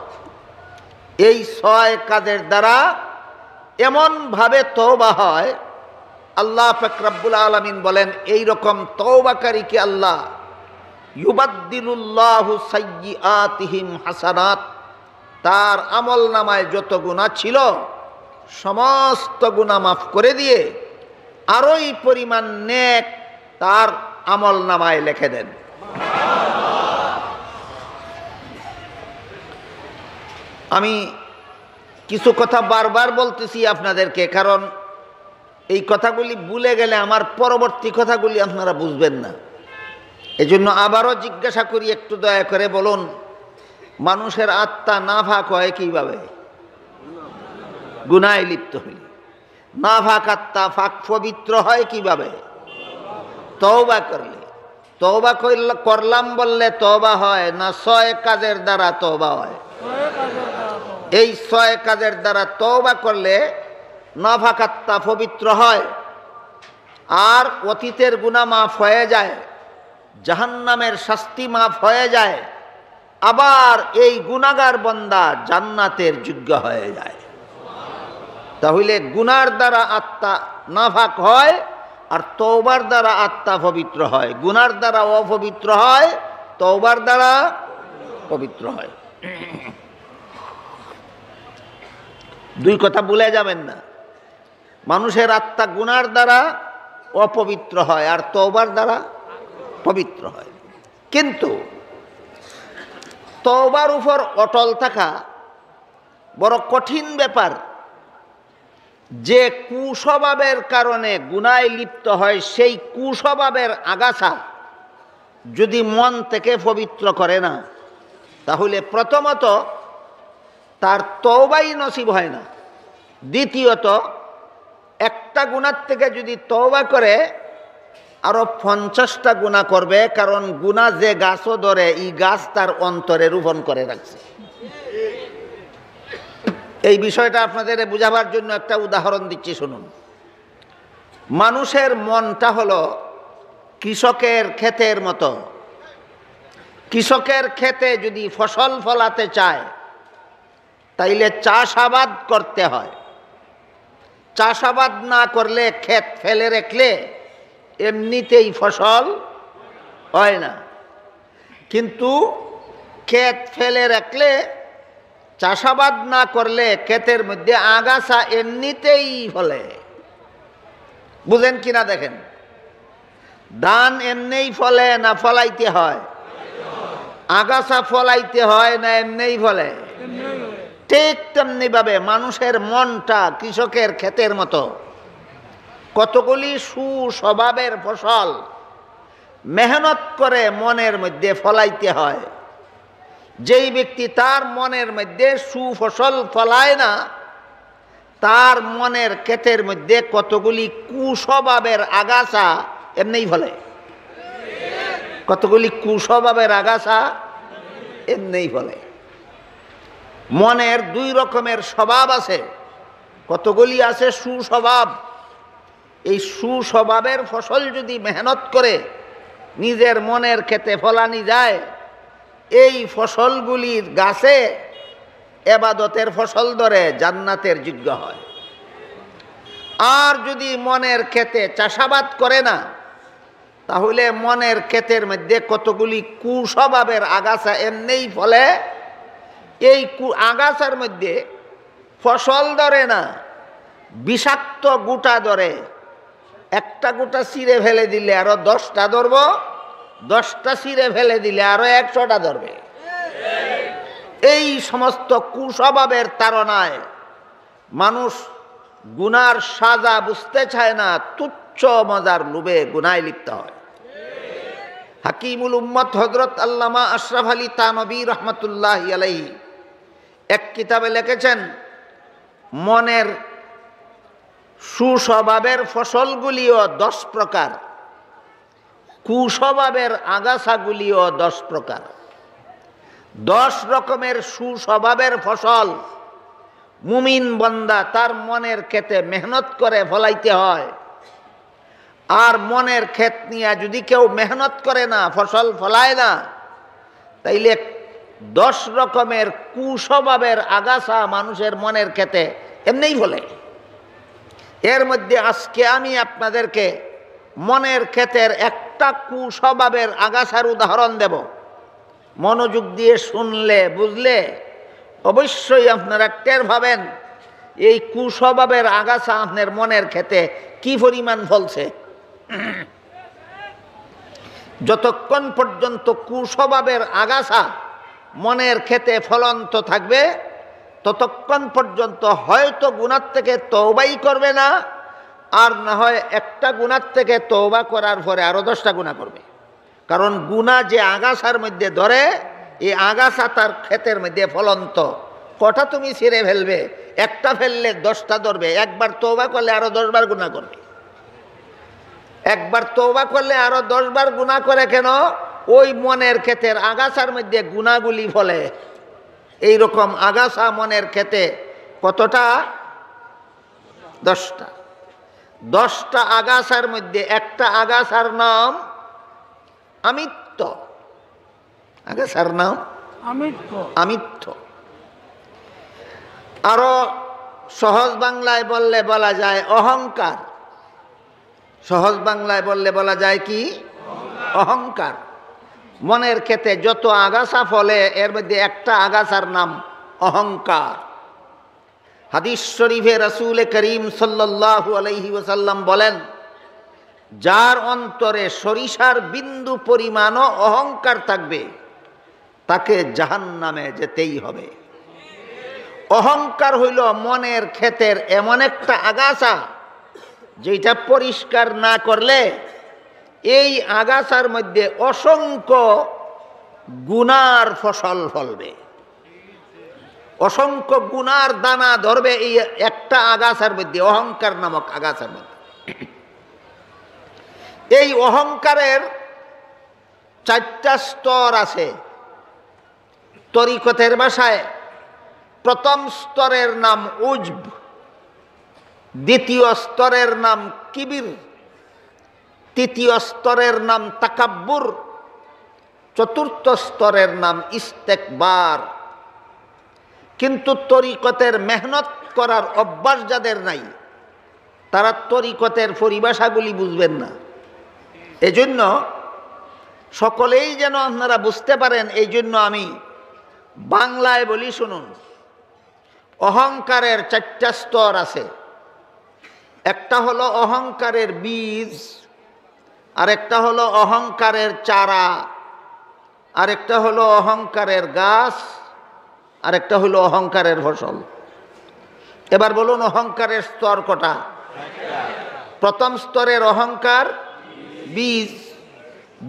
এই 6 কাজের দ্বারা এমনভাবে তওবা হয়, আল্লাহ পাক রব্বুল আলামিন বলেন এই রকম তওবাকারীকে আল্লাহ ইউবাদদিলুল্লাহু সাইয়্যাতিহিম হাসানাত, তার আমল নামায় যত গুনাহ ছিল সমস্ত গুনাহ মাফ করে দিয়ে আরোই পরিমাণ নেক তার আমল নামায় লিখে দেন। আমি কিছু কথা বারবার বলতেছি আপনাদেরকে, কারণ এই কথাগুলি ভুলে গেলে আমার পরবর্তী কথাগুলি আপনারা বুঝবেন না। এজন্য আবারও জিজ্ঞাসা করি, একটু দয়া করে বলুন, মানুষের আত্মা নাফাক হয় কিভাবে? গুনাহে লিপ্ত হইলে। নাফাক আত্মা পবিত্র হয় কিভাবে? তওবা করলে। তওবা করলাম বললে তওবা হয় না 6 কাজের দ্বারা তওবা হয়? এই 6 কাজের দ্বারা তওবা করলে নাফাক আত্মা পবিত্র হয়, আর অতীতের গুনাহ মাফ হয়ে যায়, জাহান্নামের শাস্তি মাফ হয়ে যায়, আবার এই গুনাহগার বান্দা জান্নাতের যোগ্য হয়ে যায়। তাহলে গুনার দ্বারা আত্মা নাফাক হয় আর তওবার দ্বারা আত্মা পবিত্র হয়। গুনার দ্বারা অপবিত্র হয়, তওবার দ্বারা পবিত্র হয়। 2 কথা ভুলে যাবেন না। মানুষের আত্মা গুনার দ্বারা অপবিত্র হয় আর তওবার দ্বারা পবিত্র হয়। কিন্তু তওবার উপর অটল থাকা বড় কঠিন ব্যাপার। যে কুস্বভাবের কারণে গুনাহে লিপ্ত হয়, সেই কুস্বভাবের আগাছা যদি মন থেকে পবিত্র করে না, তাহলে প্রথমত তার তওবাই নসিব হয় না। দ্বিতীয়ত একটা গুনার থেকে যদি তওবা করে, আরো 50টা গুনাহ করবে, কারণ গুনাহ যে গাছও ধরে এই গাছ তার অন্তরে রোপণ করে রাখছে। এই বিষয়টা আপনাদের বুঝাবার জন্য একটা উদাহরণ দিচ্ছি, শুনুন। মানুষের মনটা হলো কৃষকের ক্ষেতের মতো। কৃষকের ক্ষেতে যদি ফসল ফলাতে চায়, তাইলে চাষাবাদ করতে হয়। চাষাবাদ না করলে, ক্ষেত ফেলে রাখলে এমনিতেই ফসল হয় না। কিন্তু ক্ষেত ফেলে রাখলে, চাষাবাদ না করলে ক্ষেতের মধ্যে আগাছা এমনিতেই ফলে। বুঝেন কিনা দেখেন, ধান এমনিই ফলে না ফলাইতে হয়? আগাছা ফলাইতে হয় না এমনিই ফলে? ঠিক তেমনি ভাবে মানুষের মনটা কৃষকের ক্ষেতের মতো, কতগুলি সুস্বভাবের ফসল মেহনত করে মনের মধ্যে ফলাইতে হয়। যেই ব্যক্তি তার মনের মধ্যে সুফসল ফলায় না, তার মনের ক্ষেতের মধ্যে কতগুলি কুস্বভাবের আগাছা এমনিই ফলে। কতগুলি কুস্বভাবের আগাছা এমনিই ফলে। মনের দুই রকমের স্বভাব আছে, কতগুলি আছে সুস্বভাব। এই সুস্বভাবের ফসল যদি মেহনত করে নিজের মনের ক্ষেতে ফলানি যায়, এই ফসলগুলির গাছে এবাদতের ফসল ধরে জান্নাতের যোগ্য হয়। আর যদি মনের ক্ষেতে চাষাবাদ করে না, তাহলে মনের ক্ষেতের মধ্যে কতগুলি কুস্বভাবের আগাছা এমনিই ফলে। এই আগাছার মধ্যে ফসল ধরে না, বিষাক্ত গুটা ধরে। একটা গুটা ছিঁড়ে ফেলে দিলে আরো 10টা ধরব, 10টা ছিঁড়ে ফেলে দিলে আরো 100টা ধরবে। এই সমস্ত কুস্বভাবের তাড়নায় মানুষ গুনার সাজা বুঝতে চায় না, তুচ্ছ মজার লোভে গুনায় লিপ্ত হয়। হাকিমুল উম্মত হযরত আল্লামা আশরাফ আলী থানভী রহমতুল্লাহ আলাইহি এক কিতাবে লিখেছেন, মনের সুস্বভাবের ফসলগুলিও 10 প্রকার, কুস্বভাবের আগাছাগুলিও 10 প্রকার। 10 রকমের সুস্বভাবের ফসল মুমিন বান্দা তার মনের ক্ষেতে মেহনত করে ফলাইতে হয়। আর মনের ক্ষেত নিয়ে যদি কেউ মেহনত করে না, ফসল ফলায় না, তাইলে 10 রকমের কুস্বভাবের আগাছা মানুষের মনের ক্ষেতে এমনিই ফলে। এর মধ্যে আজকে আমি আপনাদেরকে মনের ক্ষেতের একটা কুস্বভাবের আগাছার উদাহরণ দেব। মনোযোগ দিয়ে শুনলে বুঝলে অবশ্যই আপনারা টের পাবেন এই কুস্বভাবের আগাছা আপনার মনের ক্ষেতে কি পরিমাণ ফলছে। যতক্ষণ পর্যন্ত কুস্বভাবের আগাছা মনের ক্ষেতে ফলন্ত থাকবে, ততক্ষণ পর্যন্ত হয়তো গুনাহ থেকে তওবাই করবে না, আর না হয় একটা গুনাহ থেকে তওবা করার পরে আরো 10টা গুনাহ করবে। কারণ গুনাহ যে আগাছার মধ্যে ধরে, এই আগাছা তার ক্ষেতের মধ্যে ফলন্ত। কটা তুমি ছিঁড়ে ফেলবে? একটা ফেললে 10টা ধরবে। একবার তওবা করলে আরো 10 বার গুনাহ করবে। একবার তওবা করলে আরো 10 বার গুনাহ করে। কেন? ওই মনের ক্ষেতের আগাছার মধ্যে গুনাহগুলি ফলে। এইরকম আগাছা মনের ক্ষেতে কতটা? 10টা। 10টা আগাছার মধ্যে একটা আগাছার নাম আমিত্ব। আগাছার নাম আমিত্ব। আরো সহজ বাংলায় বললে বলা যায় অহংকার। সহজ বাংলায় বললে বলা যায় কি? অহংকার। মনের ক্ষেতে যত আগাছা ফলে এর মধ্যে একটা আগাছার নাম অহংকার। হাদিস শরীফে রাসূল করিম সাল্লাল্লাহু আলাইহি ওয়াসাল্লাম বলেন, যার অন্তরে সরিষার বিন্দু পরিমাণও অহংকার থাকবে, তাকে জাহান্নামে যেতেই হবে। অহংকার হইল মনের ক্ষেতের এমন একটা আগাছা, যেটা পরিষ্কার না করলে এই আগাছার মধ্যে অসংখ্য গুনার ফসল ফলবে, অসংখ্য গুনার দানা ধরবে এই একটা আগাছার মধ্যে, অহংকার নামক আগাছার মধ্যে। এই অহংকারের 4টা স্তর আছে। তরিকতের ভাষায় প্রথম স্তরের নাম উজব, দ্বিতীয় স্তরের নাম কিবির, তৃতীয় স্তরের নাম তাকাব্বুর, চতুর্থ স্তরের নাম ইস্তেকবার। কিন্তু তরিকতের মেহনত করার অভ্যাস যাদের নাই, তারা তরিকতের পরিভাষাগুলি বুঝবেন না। এজন্য সকলেই যেন আপনারা বুঝতে পারেন, এই জন্য আমি বাংলায় বলি, শুনুন। অহংকারের 4টা স্তর আছে। একটা হলো অহংকারের বীজ, আর একটা হলো অহংকারের চারা, আরেকটা হলো অহংকারের গাছ, আরেকটা হলো অহংকারের ফসল। এবার বলুন অহংকারের স্তর কটা? প্রথম স্তরের অহংকার বীজ,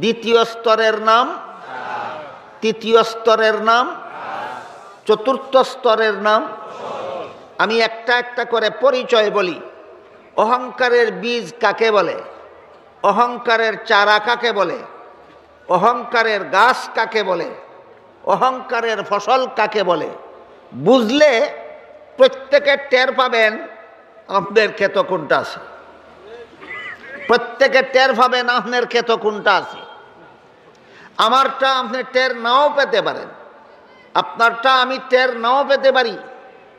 দ্বিতীয় স্তরের নাম, তৃতীয় স্তরের নাম, চতুর্থ স্তরের নাম। আমি একটা একটা করে পরিচয় বলি। অহংকারের বীজ কাকে বলে? অহংকারের চারা কাকে বলে? অহংকারের গাছ কাকে বলে? অহংকারের ফসল কাকে বলে? বুঝলে প্রত্যেকে টের পাবেন আপনার ক্ষেত কোনটা আছে। প্রত্যেকে টের পাবেন আপনার ক্ষেত কোনটা আছে। আমারটা আপনি টের নাও পেতে পারেন, আপনারটা আমি টের নাও পেতে পারি,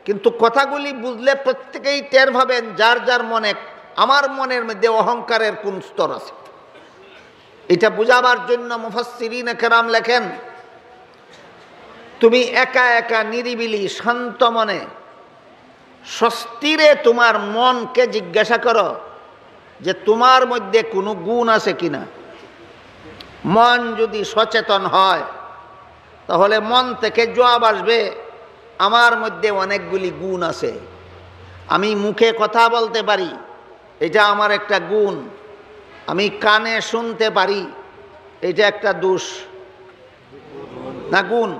কিন্তু কথাগুলি বুঝলে প্রত্যেকেই টের পাবেন যার যার মনে, আমার মনের মধ্যে অহংকারের কোন স্তর আছে। এটা বুঝাবার জন্য মুফাসসিরিনে কেরাম লেখেন, তুমি একা একা নিরিবিলি শান্ত মনে স্বস্তিরে তোমার মনকে জিজ্ঞাসা করো যে তোমার মধ্যে কোনো গুণ আছে কিনা। মন যদি সচেতন হয় তাহলে মন থেকে জবাব আসবে, আমার মধ্যে অনেকগুলি গুণ আছে। আমি মুখে কথা বলতে পারি, এটা আমার একটা গুণ। আমি কানে শুনতে পারি, এটা একটা দোষ না গুণ।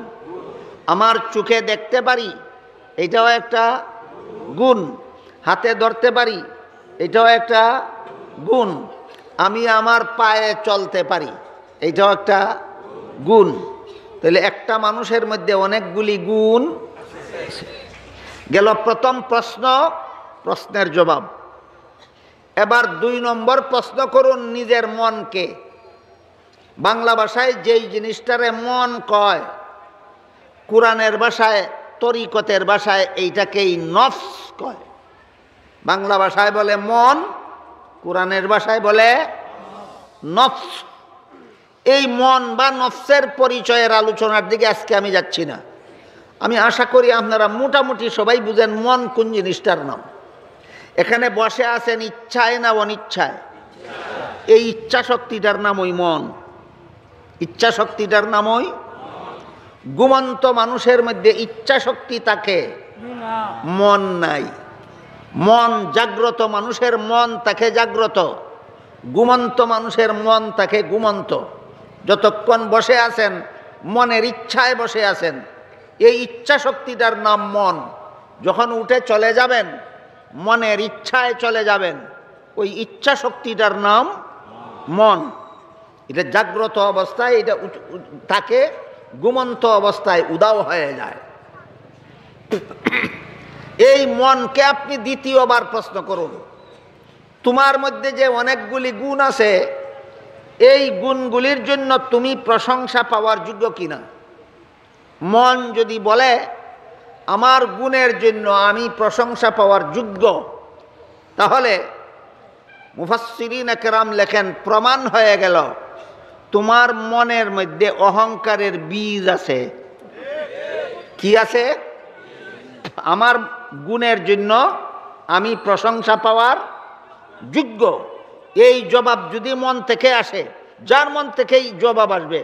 আমার চোখে দেখতে পারি, এটাও একটা গুণ। হাতে ধরতে পারি, এটাও একটা গুণ। আমি আমার পায়ে চলতে পারি, এটাও একটা গুণ। তাহলে একটা মানুষের মধ্যে অনেকগুলি গুণ গেল। প্রথম প্রশ্ন, প্রশ্নের জবাব। এবার 2 নম্বর প্রশ্ন করুন নিজের মনকে। বাংলা ভাষায় যেই জিনিসটারে মন কয়, কোরআনের ভাষায়, তরিকতের ভাষায় এইটাকেই নফস কয়। বাংলা ভাষায় বলে মন, কোরআনের ভাষায় বলে নফস। এই মন বা নফসের পরিচয়ের আলোচনার দিকে আজকে আমি যাচ্ছি না। আমি আশা করি আপনারা মোটামুটি সবাই বুঝেন মন কোন জিনিসটার নাম। এখানে বসে আছেন ইচ্ছায় না অনিচ্ছায়? এই ইচ্ছা শক্তিটার নাম ওই মন। ইচ্ছা শক্তিটার নাম ওই। ঘুমন্ত মানুষের মধ্যে ইচ্ছা শক্তি থাকে, মন নাই। মন জাগ্রত মানুষের মন থাকে জাগ্রত, ঘুমন্ত মানুষের মন থাকে ঘুমন্ত। যতক্ষণ বসে আছেন মনের ইচ্ছায় বসে আছেন, এই ইচ্ছা শক্তিটার নাম মন। যখন উঠে চলে যাবেন মনের ইচ্ছায় চলে যাবেন, ওই ইচ্ছা শক্তিটার নাম মন। এটা জাগ্রত অবস্থায় এটা থাকে, ঘুমন্ত অবস্থায় উদাও হয়ে যায়। এই মনকে আপনি দ্বিতীয়বার প্রশ্ন করুন, তোমার মধ্যে যে অনেকগুলি গুণ আছে, এই গুণগুলির জন্য তুমি প্রশংসা পাওয়ার যোগ্য কিনা। মন যদি বলে আমার গুণের জন্য আমি প্রশংসা পাওয়ার যোগ্য, তাহলে মুফাসসিরিনে কেরাম লেখেন প্রমাণ হয়ে গেল তোমার মনের মধ্যে অহংকারের বীজ আছে। কি আছে? আমার গুণের জন্য আমি প্রশংসা পাওয়ার যোগ্য। এই জবাব যদি মন থেকে আসে, যার মন থেকেই জবাব আসবে,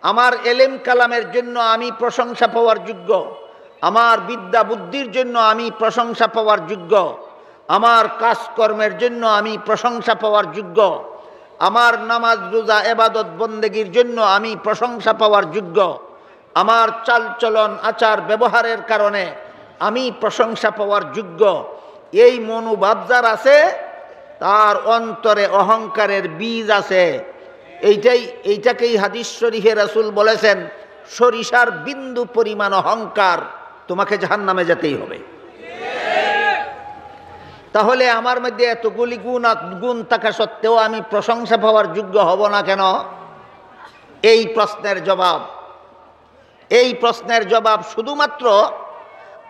আমার এলেম কালামের জন্য আমি প্রশংসা পাওয়ার যোগ্য, আমার বিদ্যা বুদ্ধির জন্য আমি প্রশংসা পাওয়ার যোগ্য, আমার কাজকর্মের জন্য আমি প্রশংসা পাওয়ার যোগ্য, আমার নামাজ রোজা ইবাদত বন্দেগীর জন্য আমি প্রশংসা পাওয়ার যোগ্য, আমার চালচলন আচার ব্যবহারের কারণে আমি প্রশংসা পাওয়ার যোগ্য, এই মনোভাব যার আছে তার অন্তরে অহংকারের বীজ আছে। এইটাকেই হাদিস শরীফে রাসূল বলেছেন, সরিষার বিন্দু পরিমাণ অহংকার, তোমাকে জাহান্নামে যেতেই হবে। তাহলে আমার মধ্যে এতগুলি গুণ থাকা সত্ত্বেও আমি প্রশংসা পাওয়ার যোগ্য হব না কেন? এই প্রশ্নের জবাব শুধুমাত্র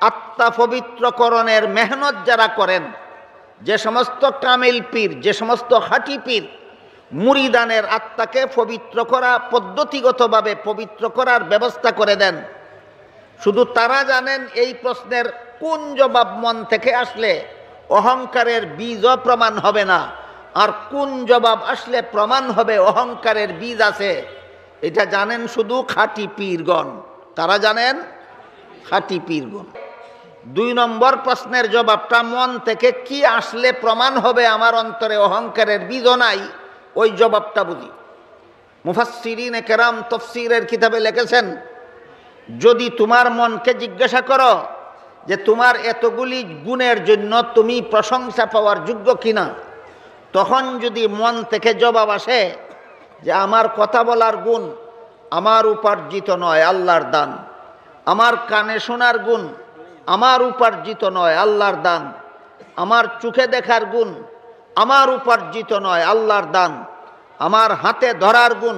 আত্মা পবিত্রকরণের মেহনত যারা করেন, যে সমস্ত কামিল পীর, যে সমস্ত খাঁটি পীর মুরিদানের আত্মাকে পবিত্র করা, পদ্ধতিগতভাবে পবিত্র করার ব্যবস্থা করে দেন, শুধু তারা জানেন এই প্রশ্নের কোন জবাব মন থেকে আসলে অহংকারের বীজও প্রমাণ হবে না, আর কোন জবাব আসলে প্রমাণ হবে অহংকারের বীজ আছে। এটা জানেন শুধু খাঁটি পীরগণ। তারা জানেন খাঁটি পীরগণ। 2 নম্বর প্রশ্নের জবাবটা মন থেকে কি আসলে প্রমাণ হবে আমার অন্তরে অহংকারের বীজ নাই, ওই জবাবটা বুঝি। মুফাসসিরিনে কেরাম তাফসীরের কিতাবে লিখেছেন, যদি তোমার মনকে জিজ্ঞাসা করো যে তোমার এতগুলি গুণের জন্য তুমি প্রশংসা পাওয়ার যোগ্য কিনা, তখন যদি মন থেকে জবাব আসে যে আমার কথা বলার গুণ আমার উপার্জিত নয়, আল্লাহর দান, আমার কানে শোনার গুণ আমার উপার্জিত নয়, আল্লাহর দান, আমার চোখে দেখার গুণ আমার উপার্জিত নয়, আল্লাহর দান, আমার হাতে ধরার গুণ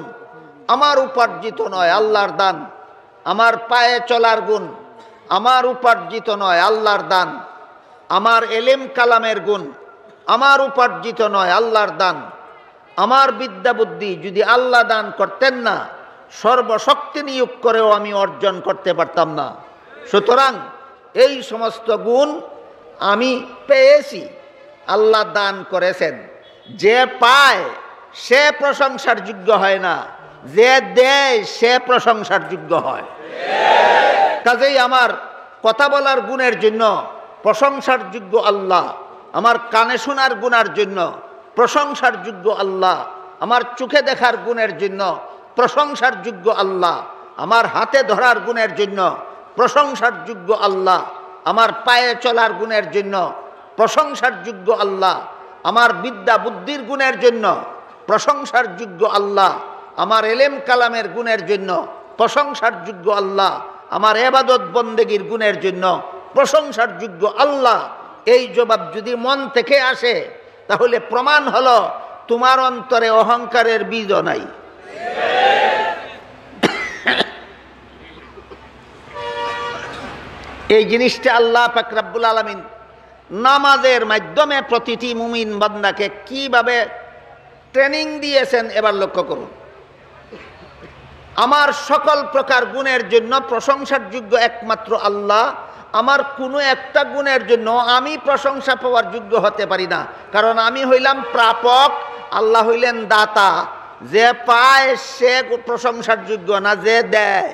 আমার উপার্জিত নয়, আল্লাহর দান, আমার পায়ে চলার গুণ আমার উপার্জিত নয়, আল্লাহর দান, আমার এলেম কালামের গুণ আমার উপার্জিত নয়, আল্লাহর দান, আমার বিদ্যা বুদ্ধি যদি আল্লাহ দান করতেন না, সর্বশক্তি নিয়োগ করেও আমি অর্জন করতে পারতাম না। সুতরাং এই সমস্ত গুণ আমি পেয়েছি, আল্লাহ দান করেছেন। যে পায় সে প্রশংসার যোগ্য হয় না, যে দেয় সে প্রশংসার যোগ্য হয়। কাজেই আমার কথা বলার গুণের জন্য প্রশংসার যোগ্য আল্লাহ, আমার কানে শোনার গুণের জন্য প্রশংসার যোগ্য আল্লাহ, আমার চোখে দেখার গুণের জন্য প্রশংসার যোগ্য আল্লাহ, আমার হাতে ধরার গুণের জন্য প্রশংসার যোগ্য আল্লাহ, আমার পায়ে চলার গুণের জন্য প্রশংসার যোগ্য আল্লাহ, আমার বিদ্যা বুদ্ধির গুণের জন্য প্রশংসার যোগ্য আল্লাহ, আমার এলেম কালামের গুণের জন্য প্রশংসার যোগ্য আল্লাহ, আমার ইবাদত বন্দেগীর গুণের জন্য প্রশংসার যোগ্য আল্লাহ। এই জবাব যদি মন থেকে আসে, তাহলে প্রমাণ হলো তোমার অন্তরে অহংকারের বীজ নাই। এই জিনিসটা আল্লাহ পাক রব্বুল আলামিন নামাজের মাধ্যমে প্রতিটি মুমিন বান্দাকে কিভাবে ট্রেনিং দিয়েছেন এবার লক্ষ্য করুন। আমার সকল প্রকার গুণের জন্য প্রশংসার যোগ্য একমাত্র আল্লাহ, আমার কোনো একটা গুণের জন্য আমি প্রশংসা পাওয়ার যোগ্য হতে পারি না, কারণ আমি হইলাম প্রাপক, আল্লাহ হইলেন দাতা। যে পায় সে প্রশংসার যোগ্য না, যে দেয়।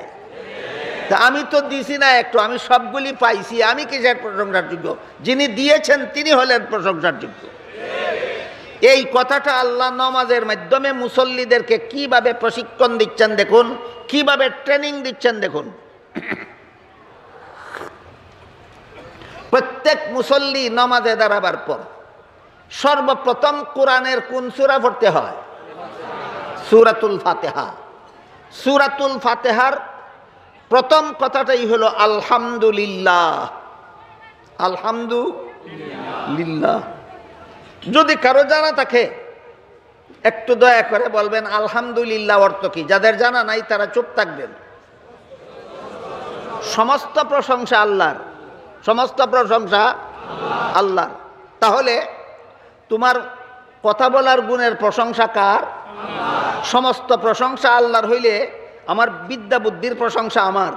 তা আমি তো দিছি না একটু, আমি সবগুলি পাইছি, আমি কিসের প্রশংসার যোগ্য? যিনি দিয়েছেন তিনি হলেন প্রশংসার যোগ্য। এই কথাটা আল্লাহ নামাজের মাধ্যমে মুসল্লিদেরকে কিভাবে প্রশিক্ষণ দিচ্ছেন দেখুন, কিভাবে ট্রেনিং দিচ্ছেন দেখুন। প্রত্যেক মুসল্লি নামাজে দাঁড়াবার পর সর্বপ্রথম কোরআনের কোন সূরা পড়তে হয়? সূরাতুল ফাতিহা। সূরাতুল ফাতিহার প্রথম কথাটাই হলো আলহামদুলিল্লাহ। আলহামদুলিল্লাহ। যদি কারো জানা থাকে একটু দয়া করে বলবেন আলহামদুলিল্লাহ অর্থ কি? যাদের জানা নাই তারা চুপ থাকবেন। সমস্ত প্রশংসা আল্লাহর, সমস্ত প্রশংসা আল্লাহর। তাহলে তোমার কথা বলার গুণের প্রশংসা কার? সমস্ত প্রশংসা আল্লাহর হইলে আমার বিদ্যা বুদ্ধির প্রশংসা আমার।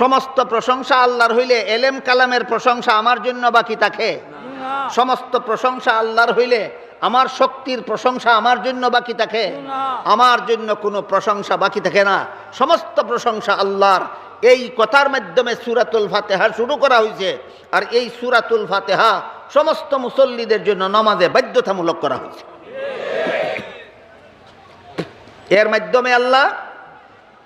সমস্ত প্রশংসা আল্লাহর হইলে এলেম কালামের প্রশংসা আমার জন্য বাকি থাকে? সমস্ত প্রশংসা আল্লাহর হইলে আমার শক্তির প্রশংসা আমার জন্য বাকি থাকে? আমার জন্য কোনো প্রশংসা বাকি থাকে না, সমস্ত প্রশংসা আল্লাহর। এই কথার মাধ্যমে সূরাতুল ফাতিহা শুরু করা হয়েছে। আর এই সূরাতুল ফাতিহা সমস্ত মুসল্লিদের জন্য নামাজে বাধ্যতামূলক করা হয়েছে। এর মাধ্যমে আল্লাহ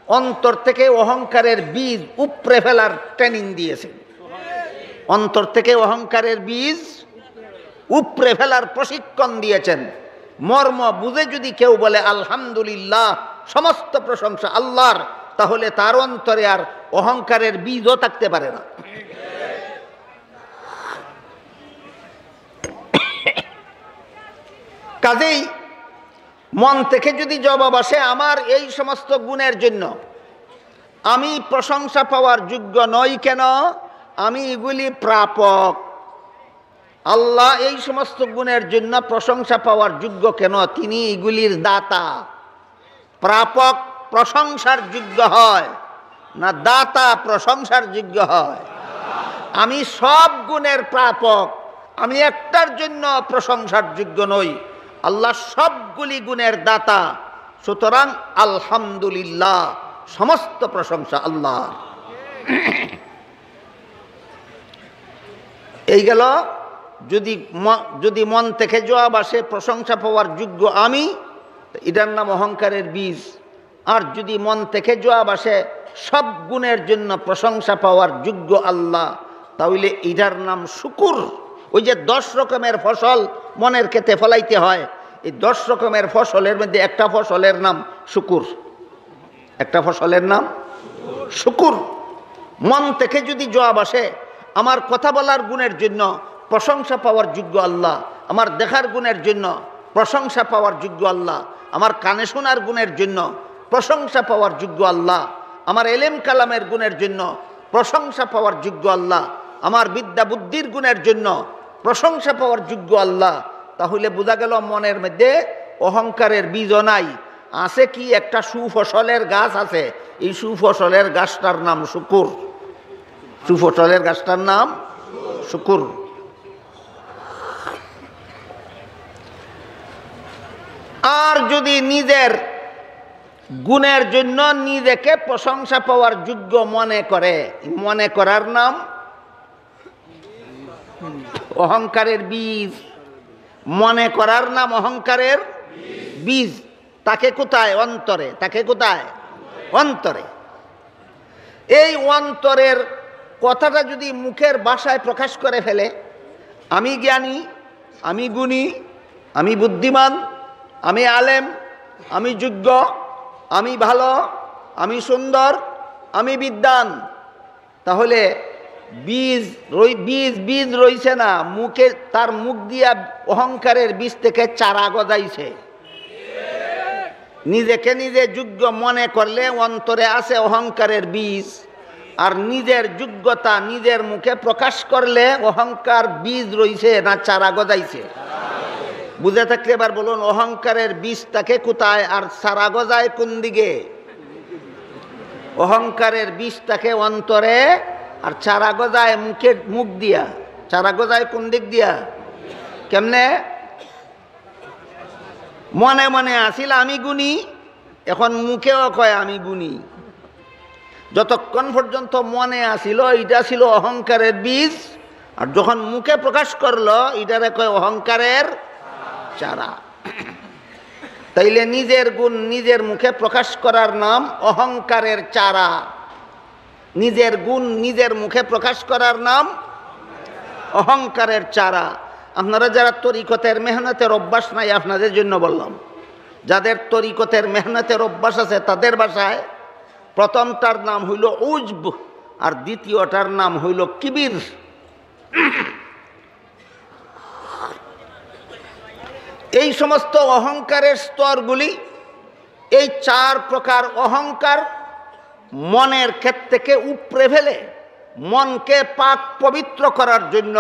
অন্তর থেকে অহংকারের বীজ উপড়ে ফেলার ট্রেনিং দিয়েছেন। অন্তর থেকে অহংকারের বীজ উপড়ে ফেলার প্রশিক্ষণ দিয়েছেন। মর্ম বুঝে যদি কেউ বলে আলহামদুলিল্লাহ, সমস্ত প্রশংসা আল্লাহর, তাহলে তার অন্তরে আর অহংকারের বীজও থাকতে পারে না। কাজেই মন থেকে যদি জবাব আসে আমার এই সমস্ত গুণের জন্য আমি প্রশংসা পাওয়ার যোগ্য নই কেন, আমি এগুলি প্রাপক, আল্লাহ এই সমস্ত গুণের জন্য প্রশংসা পাওয়ার যোগ্য কেন, তিনি এগুলির দাতা। প্রাপক প্রশংসার যোগ্য হয় না, দাতা প্রশংসার যোগ্য হয়? আমি সব গুণের প্রাপক, আমি একটার জন্য প্রশংসার যোগ্য নই। আল্লাহ সবগুলি গুণের দাতা, সুতরাং আলহামদুলিল্লাহ, সমস্ত প্রশংসা আল্লাহর। এই গেল যদি মন থেকে জবাব আসে প্রশংসা পাওয়ার যোগ্য আমি, এটার নাম অহংকারের বীজ। আর যদি মন থেকে জবাব আসে সব গুণের জন্য প্রশংসা পাওয়ার যোগ্য আল্লাহ, তাহলে এটার নাম শুকুর। ওই যে 10 রকমের ফসল মনের ক্ষেতে ফলাইতে হয়, এই 10 রকমের ফসলের মধ্যে একটা ফসলের নাম শুকুর। একটা ফসলের নাম শুকুর। মন থেকে যদি জবাব আসে আমার কথা বলার গুণের জন্য প্রশংসা পাওয়ার যোগ্য আল্লাহ, আমার দেখার গুণের জন্য প্রশংসা পাওয়ার যোগ্য আল্লাহ, আমার কানে শোনার গুণের জন্য প্রশংসা পাওয়ার যোগ্য আল্লাহ, আমার এলেম কালামের গুণের জন্য প্রশংসা পাওয়ার যোগ্য আল্লাহ, আমার বিদ্যা বুদ্ধির গুণের জন্য প্রশংসা পাওয়ার যোগ্য আল্লাহ, তাহলে বোঝা গেল মনের মধ্যে অহংকারের বীজও নাই। আছে কি একটা সুফসলের গাছ আছে, এই সুফসলের গাছটার নাম শুকুর। সুফসলের গাছটার নাম শুকুর। আর যদি নিজের গুণের জন্য নিজেকে প্রশংসা পাওয়ার যোগ্য মনে করে, মনে করার নাম অহংকারের বীজ। মনে করার নাম অহংকারের বীজ। তাকে কোথায়? অন্তরে। তাকে কোথায়? অন্তরে। এই অন্তরের কথাটা যদি মুখের ভাষায় প্রকাশ করে ফেলে, আমি জ্ঞানী, আমি গুণী, আমি বুদ্ধিমান, আমি আলেম, আমি যোগ্য, আমি ভালো, আমি সুন্দর, আমি বিদ্বান, তাহলে বীজ রইছে না মুখে। তার মুখ দিয়া অহংকারের বীজ থেকে চারা গজাইছে। নিজেকে নিজে যোগ্য মনে করলে অন্তরে আছে অহংকারের বীজ, আর নিজের যোগ্যতা নিজের মুখে প্রকাশ করলে অহংকার বীজ রইছে না চারা গজাইছে? বুঝে থাকলে এবার বলুন, অহংকারের বীজটাকে কোথায় আর চারা গজায় কোন দিকে? অহংকারের বীজটাকে অন্তরে, আর চারা গজায় মুখ দিয়া। চারা গজায় কোন দিক দিয়া? কেমনে? মনে মনে আসিল আমি গুণী, এখন মুখেও কয় আমি গুণী। যতক্ষণ পর্যন্ত মনে আসিল এটা ছিল অহংকারের বীজ, আর যখন মুখে প্রকাশ করলো এটারে কয় অহংকারের চারা। তাইলে নিজের গুণ নিজের মুখে প্রকাশ করার নাম অহংকারের চারা। নিজের গুণ নিজের মুখে প্রকাশ করার নাম অহংকারের চারা। আপনারা যারা তরিকতের মেহনতের অভ্যাস নাই, আপনাদের জন্য বললাম, যাদের তরিকতের মেহনতের অভ্যাস আছে তাদের ভাষায় প্রথমটার নাম হইল উজব, আর দ্বিতীয়টার নাম হইল কিবির। এই সমস্ত অহংকারের স্তরগুলি, এই 4 প্রকার অহংকার মনের ক্ষেত্র থেকে উপড়ে ফেলে মনকে পাক পবিত্র করার জন্য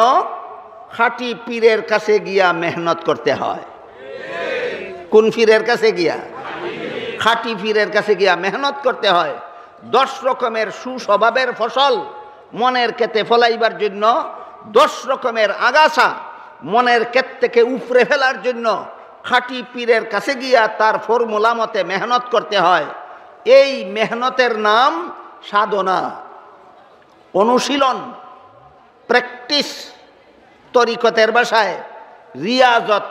খাঁটি পীরের কাছে গিয়া মেহনত করতে হয়। কোন পীরের কাছে গিয়া? খাঁটি পীরের কাছে গিয়া মেহনত করতে হয়। 10 রকমের সুস্বভাবের ফসল মনের ক্ষেতে ফলাইবার জন্য, 10 রকমের আগাছা মনের ক্ষেত থেকে উপড়ে ফেলার জন্য খাঁটি পীরের কাছে গিয়া তার ফর্মুলা মতে মেহনত করতে হয়। এই মেহনতের নাম সাধনা, অনুশীলন, প্র্যাকটিস। তরিকতের ভাষায় রিয়াজত,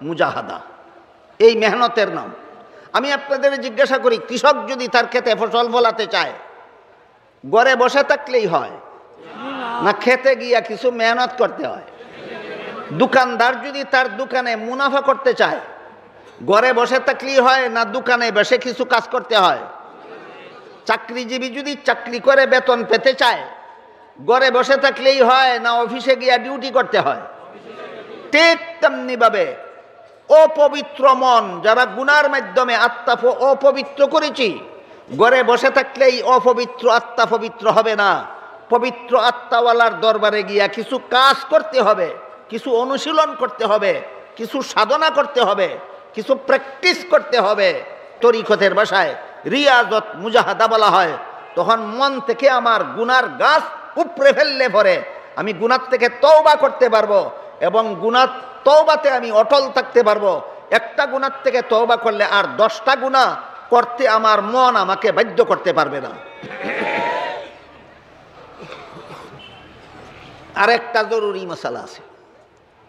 মুজাহাদা, এই মেহনতের নাম। আমি আপনাদের জিজ্ঞাসা করি, কৃষক যদি তার ক্ষেতে ফসল ফলাতে চায় ঘরে বসে থাকলেই হয় না খেতে গিয়া কিছু মেহনত করতে হয়? দোকানদার যদি তার দোকানে মুনাফা করতে চায় ঘরে বসে থাকলেই হয় না দোকানে বসে কিছু কাজ করতে হয়? চাকরিজীবী যদি চাকরি করে বেতন পেতে চায় ঘরে বসে থাকলেই হয় না অফিসে গিয়া ডিউটি করতে হয়? ঠিক তেমনি ভাবে অপবিত্র মন যারা গুনার মাধ্যমে আত্মা অপবিত্র করেছি, ঘরে বসে থাকলেই অপবিত্র আত্মা পবিত্র হবে না। পবিত্র আত্মাওয়ালার দরবারে গিয়া কিছু কাজ করতে হবে, কিছু অনুশীলন করতে হবে, কিছু সাধনা করতে হবে, কিছু প্র্যাকটিস করতে হবে। তরিকতের ভাষায় রিয়াজত, মুজাহাদা বলা হয়। তখন মন থেকে আমার গুনার গাছ উপড়ে ফেললে পরে আমি গুনার থেকে তওবা করতে পারবো, এবং গুনার তওবাতে আমি অটল থাকতে পারবো। একটা গুনার থেকে তওবা করলে আর 10টা গুনাহ করতে আমার মন আমাকে বাধ্য করতে পারবে না। আরেকটা জরুরি মশালা আছে,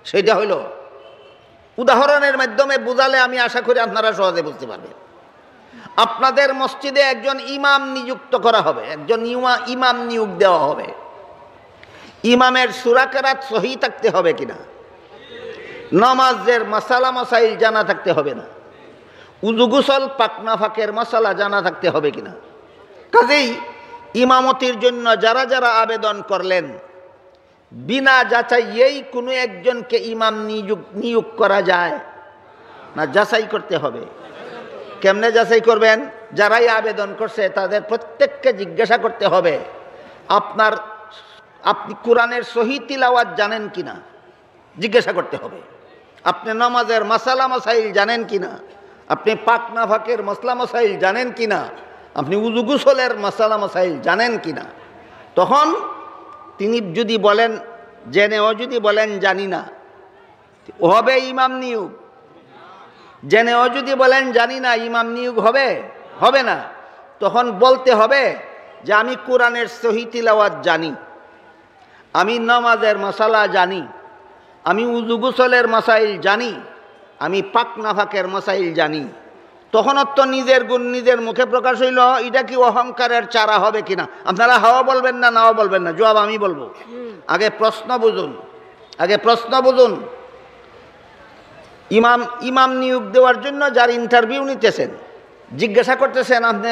সেটা হইল উদাহরণের মাধ্যমে বুঝালে আমি আশা করি আপনারা সহজে বুঝতে পারবেন। আপনাদের মসজিদে একজন ইমাম নিযুক্ত করা হবে, একজন ইমাম নিয়োগ দেওয়া হবে। ইমামের সূরা কেরাত সহি থাকতে হবে কিনা, নামাজের মাসালা মাসাইল জানা থাকতে হবে না, উযু গোসল পাকনা ফাঁকের মশালা জানা থাকতে হবে কিনা। কাজেই ইমামতির জন্য যারা যারা আবেদন করলেন, বিনা যাচাইয়েই কোনো একজনকে ইমাম নিয়োগ করা যায় না, যাচাই করতে হবে। কেমনে যাচাই করবেন? যারাই আবেদন করছে তাদের প্রত্যেককে জিজ্ঞাসা করতে হবে, আপনি কোরআনের সহি তিলাওয়াত জানেন কিনা, জিজ্ঞাসা করতে হবে। আপনি নামাজের মাসালা মাসাইল জানেন কিনা, আপনি পাক নাফাকের মশলা মাসাইল জানেন কিনা, আপনি উযু গোসলের মাসালা মাসাইল জানেন কিনা। তখন তিনি যদি বলেন জেনেও যদি বলেন জানি না, হবে ইমাম নিয়োগ? জেনেও যদি বলেন জানি না, ইমাম নিয়োগ হবে? হবে না। তখন বলতে হবে যে আমি কোরআনের সহি তিলাওয়াত জানি, আমি নামাজের মাসালা জানি, আমি উযু গোসলের মাসাইল জানি, আমি পাক নাফাকের মাসাইল জানি। তখন তো নিজের গুণ নিজের মুখে প্রকাশ হইল। এটা কি অহংকারের চারা হবে কিনা? আপনারা হাওয়া বলবেন না, নাও বলবেন না, জবাব আমি বলবো। আগে প্রশ্ন বুঝুন। ইমাম নিয়োগ দেওয়ার জন্য যার ইন্টারভিউ নিতেছেন, জিজ্ঞাসা করতেছেন আপনি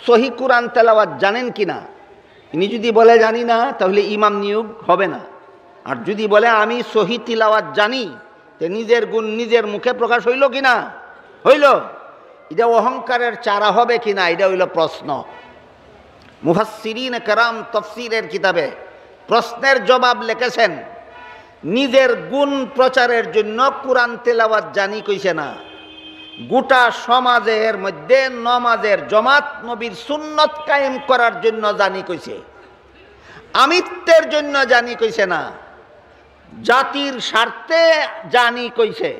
সহি কোরআন তেলাওয়াত জানেন কিনা। ইনি যদি বলে জানি না, তাহলে ইমাম নিয়োগ হবে না। আর যদি বলে আমি সহি তিলাওয়াত জানি, তে নিজের গুণ নিজের মুখে প্রকাশ হইল কিনা? হইল। এটা অহংকারের চারা হবে কিনা, এটা হইল প্রশ্ন। মুফাসসিরিন কেরাম তাফসীরের কিতাবে প্রশ্নের জবাব লিখেছেন, নিজের গুণ প্রচারের জন্য কোরআন তেলাওয়াত জানি কইছে না, গোটা সমাজের মধ্যে নমাজের জমাত নবীর সুন্নত কায়েম করার জন্য জানি কইছে। আমিত্বের জন্য জানি কইছে না, জাতির স্বার্থে জানি কইছে।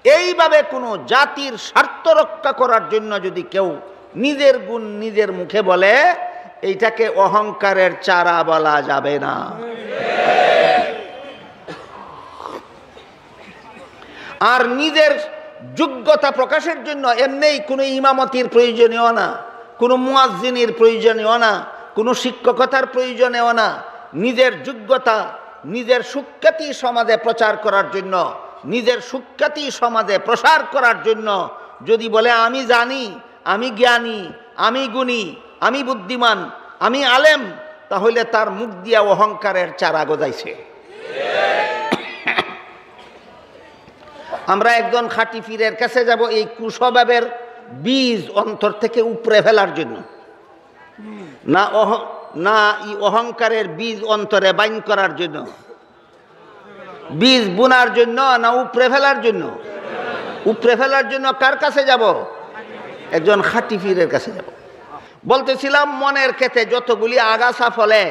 এইভাবে কোনো জাতির স্বার্থ রক্ষা করার জন্য যদি কেউ নিজের গুণ নিজের মুখে বলে, এইটাকে অহংকারের চারা বলা যাবে না। আর নিজের যোগ্যতা প্রকাশের জন্য এমনিই কোনো ইমামতির প্রয়োজনীয় না, কোনো মুয়াজ্জিনের প্রয়োজনীয় না, কোনো শিক্ষকতার প্রয়োজনীয় না। নিজের যোগ্যতা, নিজের সুখ্যাতি সমাজে প্রচার করার জন্য, নিজের সুখ্যাতি সমাজে প্রসার করার জন্য যদি বলে আমি জানি, আমি জ্ঞানী, আমি গুণী, আমি বুদ্ধিমান, আমি আলেম, তাহলে তার মুখ দিয়া অহংকারের চারা গজাইছে। আমরা একজন খাঁটি পীরের কাছে যাব এই কুস্বভাবের বীজ অন্তর থেকে উপড়ে ফেলার জন্য, না এই অহংকারের বীজ অন্তরে বাইন করার জন্য, বীজ বুনার জন্য, না উপড়ে ফেলার জন্য? উপড়ে ফেলার জন্য কার কাছে যাব? একজন খাঁটি পীরের কাছে যাব। বলতেছিলাম মনের ক্ষেত্রে যতগুলি আগাছা ফলে,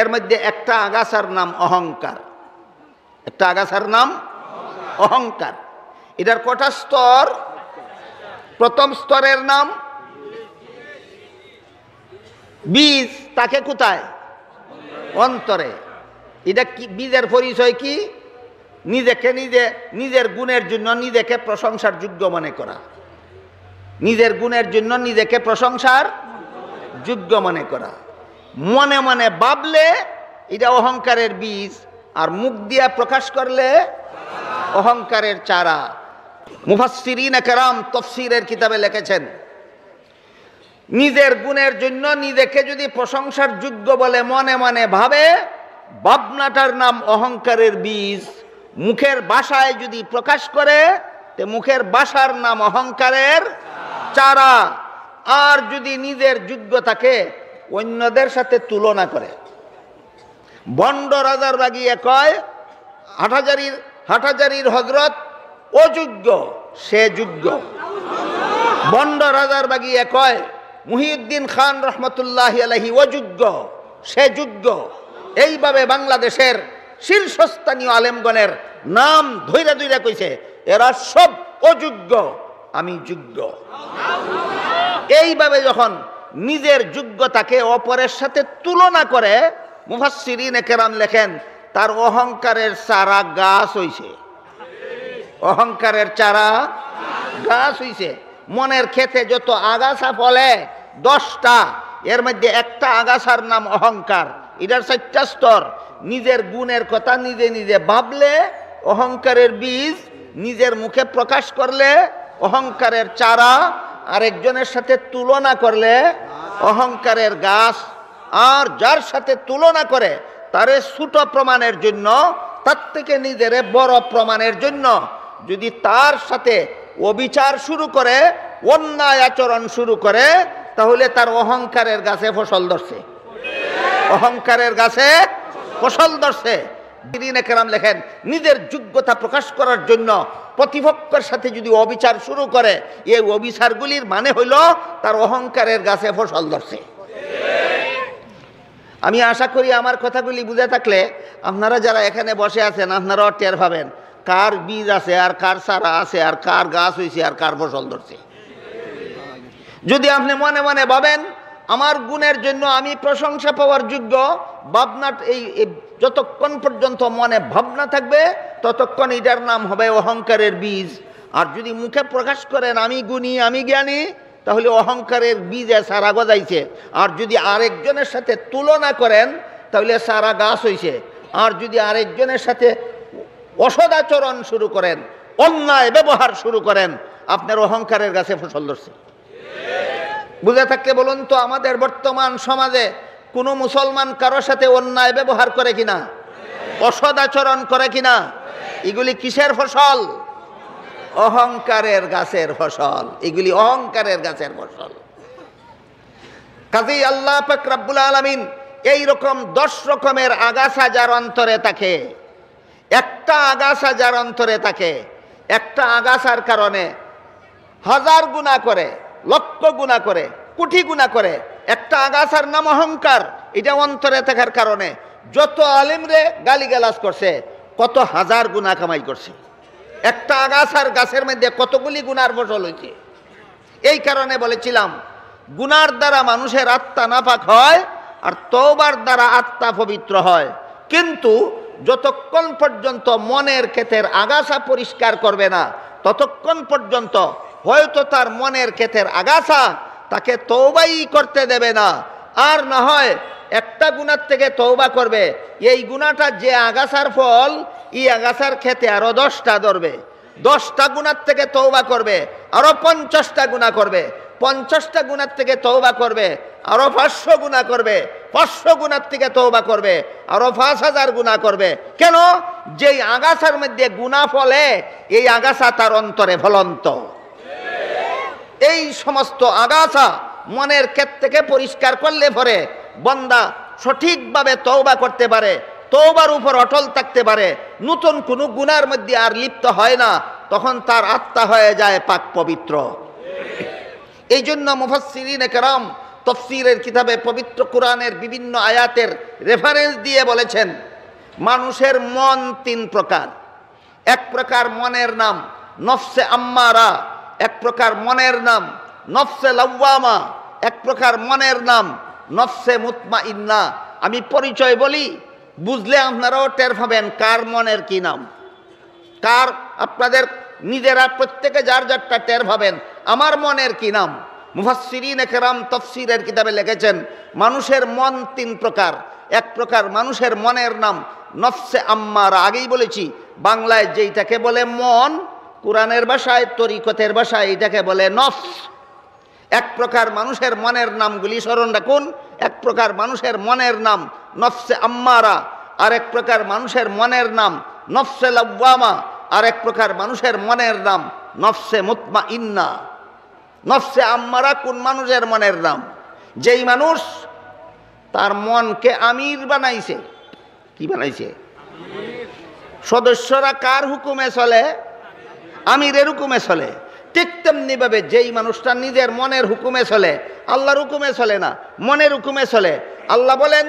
এর মধ্যে একটা আগাছার নাম অহংকার। একটা আগাছার নাম অহংকার। এটার কটা স্তর? প্রথম স্তরের নাম বীজ, তাকে কোথায়? অন্তরে। এটা কি বীজের পরিচয়? কি? নিজেকে নিজের গুণের জন্য নিজেকে প্রশংসার যোগ্য মনে করা, নিজের গুণের জন্য নিজেকে প্রশংসার যোগ্য মনে করা। মনে মনে ভাবলে এটা অহংকারের বীজ, আর মুখ দিয়া প্রকাশ করলে অহংকারের চারা। মুফাসসিরিন কেরাম তাফসীরের কিতাবে লিখেছেন, নিজের গুণের জন্য নিজেকে যদি প্রশংসার যোগ্য বলে মনে মনে ভাবে, ভাবনাটার নাম অহংকারের বীজ। মুখের ভাষায় যদি প্রকাশ করে, তে মুখের ভাষার নাম অহংকারের চারা। আর যদি নিজের যোগ্যতাকে অন্যদের সাথে তুলনা করে, ভণ্ড রাজার বাগিয়ে কয় হাটহাজারির হযরত অযোগ্য, সে যোগ্য। ভণ্ড রাজার বাগিয়ে কয় মুহিউদ্দিন খান রহমতুল্লাহি আলাইহি অযোগ্য, সে যোগ্য। এইভাবে বাংলাদেশের শীর্ষস্থানীয় আলেমগণের নাম ধইরা ধইরা কইছে, এরা সব অযোগ্য, আমি যোগ্য। এইভাবে যখন নিজের যোগ্যতাকে অপরের সাথে তুলনা করে, মুফাসসিরিনে কেরাম লেখেন তার অহংকারের চারা গাছ হইছে। অহংকারের চারা গাছ হইছে। মনের ক্ষেতে যত আগাছা ফলে 10টা, এর মধ্যে একটা আগাছার নাম অহংকার। এটার 4টা স্তর। নিজের গুণের কথা নিজে নিজে ভাবলে অহংকারের বীজ, নিজের মুখে প্রকাশ করলে অহংকারের চারা, আরেকজনের সাথে তুলনা করলে অহংকারের গাছ। আর যার সাথে তুলনা করে তারে ছোট প্রমাণের জন্য, তার থেকে নিজেরে বড় প্রমাণের জন্য যদি তার সাথে অবিচার শুরু করে, অন্যায় আচরণ শুরু করে, তাহলে তার অহংকারের গাছে ফসল ধরছে। অহংকারের গাছে ফসল ধরছে। মুফাসসিরিনে কেরাম লেখেন নিজের যোগ্যতা প্রকাশ করার জন্য প্রতিপক্ষের সাথে যদি অবিচার শুরু করে, এই অবিচারগুলির মানে হইল তার অহংকারের গাছে ফসল ধরছে। আমি আশা করি আমার কথাগুলি বুঝে থাকলে আপনারা যারা এখানে বসে আছেন আপনারাও টের পাবেন কার বীজ আছে আর কার চারা আছে আর কার গাছ হয়েছে আর কার ফসল ধরছে। যদি আপনি মনে মনে ভাবেন আমার গুণের জন্য আমি প্রশংসা পাওয়ার যোগ্য, ভাবনা এই যতক্ষণ পর্যন্ত মনে ভাবনা থাকবে ততক্ষণ এটার নাম হবে অহংকারের বীজ। আর যদি মুখে প্রকাশ করেন আমি গুণী আমি জ্ঞানী, তাহলে অহংকারের বীজে সারা গজাইছে। আর যদি আরেকজনের সাথে তুলনা করেন তাহলে সারা গাছ হইছে। আর যদি আরেকজনের সাথে অসদাচরণ শুরু করেন, অন্যায় ব্যবহার শুরু করেন, আপনার অহংকারের গাছে ফসল ধরছে। বুঝে থাকলে বলুন তো আমাদের বর্তমান সমাজে কোনো মুসলমান কারোর সাথে অন্যায় ব্যবহার করে কিনা, অসদাচরণ করে কিনা? এগুলি কিসের ফসল? অহংকারের গাছের ফসল। এগুলি অহংকারের গাছের ফসল। কাজেই আল্লাহ পাক রব্বুল আলামিন এই রকম 10 রকমের আগাছা যার অন্তরে থাকে, একটা আগাছা যার অন্তরে থাকে, একটা আগাছার কারণে 1000 গুনাহ করে, লক্ষ গুনাহ করে, কোটি গুনাহ করে। একটা আগাছার নাম অহংকার। এটা অন্তরে থাকার কারণে যত আলেমরে গালিগালাজ করছে, কত হাজার গুনাহ কামাই করছে। একটা আগাছার গাছের মধ্যে কতগুলি গুনার ফসল হয়েছে। এই কারণে বলেছিলাম গুনার দ্বারা মানুষের আত্মা নাপাক হয় আর তওবার দ্বারা আত্মা পবিত্র হয়। কিন্তু যতক্ষণ পর্যন্ত মনের ক্ষেতের আগাছা পরিষ্কার করবে না, ততক্ষণ পর্যন্ত হয়তো তার মনের ক্ষেতের আগাছা তাকে তওবাই করতে দেবে না। আর না হয় একটা গুনার থেকে তওবা করবে, এই গুনাহটা যে আগাছার ফল, এই আগাছার ক্ষেতে আরো 10টা ধরবে। 10টা গুনার থেকে তওবা করবে, আরো 50টা গুনাহ করবে। 50টা গুনার থেকে তওবা করবে, আরো 500 গুনাহ করবে। 500 গুনার থেকে তওবা করবে, আরো 5000 গুনাহ করবে। কেন? যেই আগাছার মধ্যে গুনাহ ফলে, এই আগাছা তার অন্তরে ফলন্ত। এই সমস্ত আগাছা মনের ক্ষেত থেকে পরিষ্কার করলে পরে বান্দা সঠিকভাবে তওবা করতে পারে, তওবার উপর অটল থাকতে পারে, নতুন কোনো গুনার মধ্যে আর লিপ্ত হয় না। তখন তার আত্মা হয়ে যায় পাক পবিত্র। এই জন্য মুফাসসিরিনে কেরাম তাফসীরের কিতাবে পবিত্র কোরআনের বিভিন্ন আয়াতের রেফারেন্স দিয়ে বলেছেন মানুষের মন 3 প্রকার। এক প্রকার মনের নাম নফসে আম্মারা, এক প্রকার মনের নাম নফসে লাওয়ামা, এক প্রকার মনের নাম নফসে মুতমাইন্না। আমি পরিচয় বলি, বুঝলে আপনারাও টের পাবেন কার মনের কি নাম। কার আপনাদের নিজেরা প্রত্যেকে যার যারটা টের পাবেন আমার মনের কি নাম। মুফাসসিরিনে কেরাম তাফসীরের কিতাবে লিখেছেন মানুষের মন 3 প্রকার। এক প্রকার মানুষের মনের নাম নফসে আম্মারা, আগেই বলেছি বাংলায় যেইটাকে বলে মন, কোরআনের ভাষায় তরিকতের ভাষায় এটাকে বলে নফস। এক প্রকার মানুষের মনের নামগুলি স্মরণ রাখুন। এক প্রকার মানুষের মনের নাম নফসে আম্মারা, আর এক প্রকার মানুষের মনের নাম নফসে লাওয়ামা, আর এক প্রকার মানুষের মনের নাম নফসে মুতমাইন্না। নফসে আম্মারা কোন মানুষের মনের নাম? যেই মানুষ তার মনকে আমির বানাইছে। কি বানাইছে? সদস্যরা কার হুকুমে চলে? আমিরের হুকুমে চলে। ঠিক তেমনি ভাবে যেই মানুষটা নিজের মনের হুকুমে চলে, আল্লাহর হুকুমে চলে না, মনের হুকুমে চলে। আল্লাহ বলেন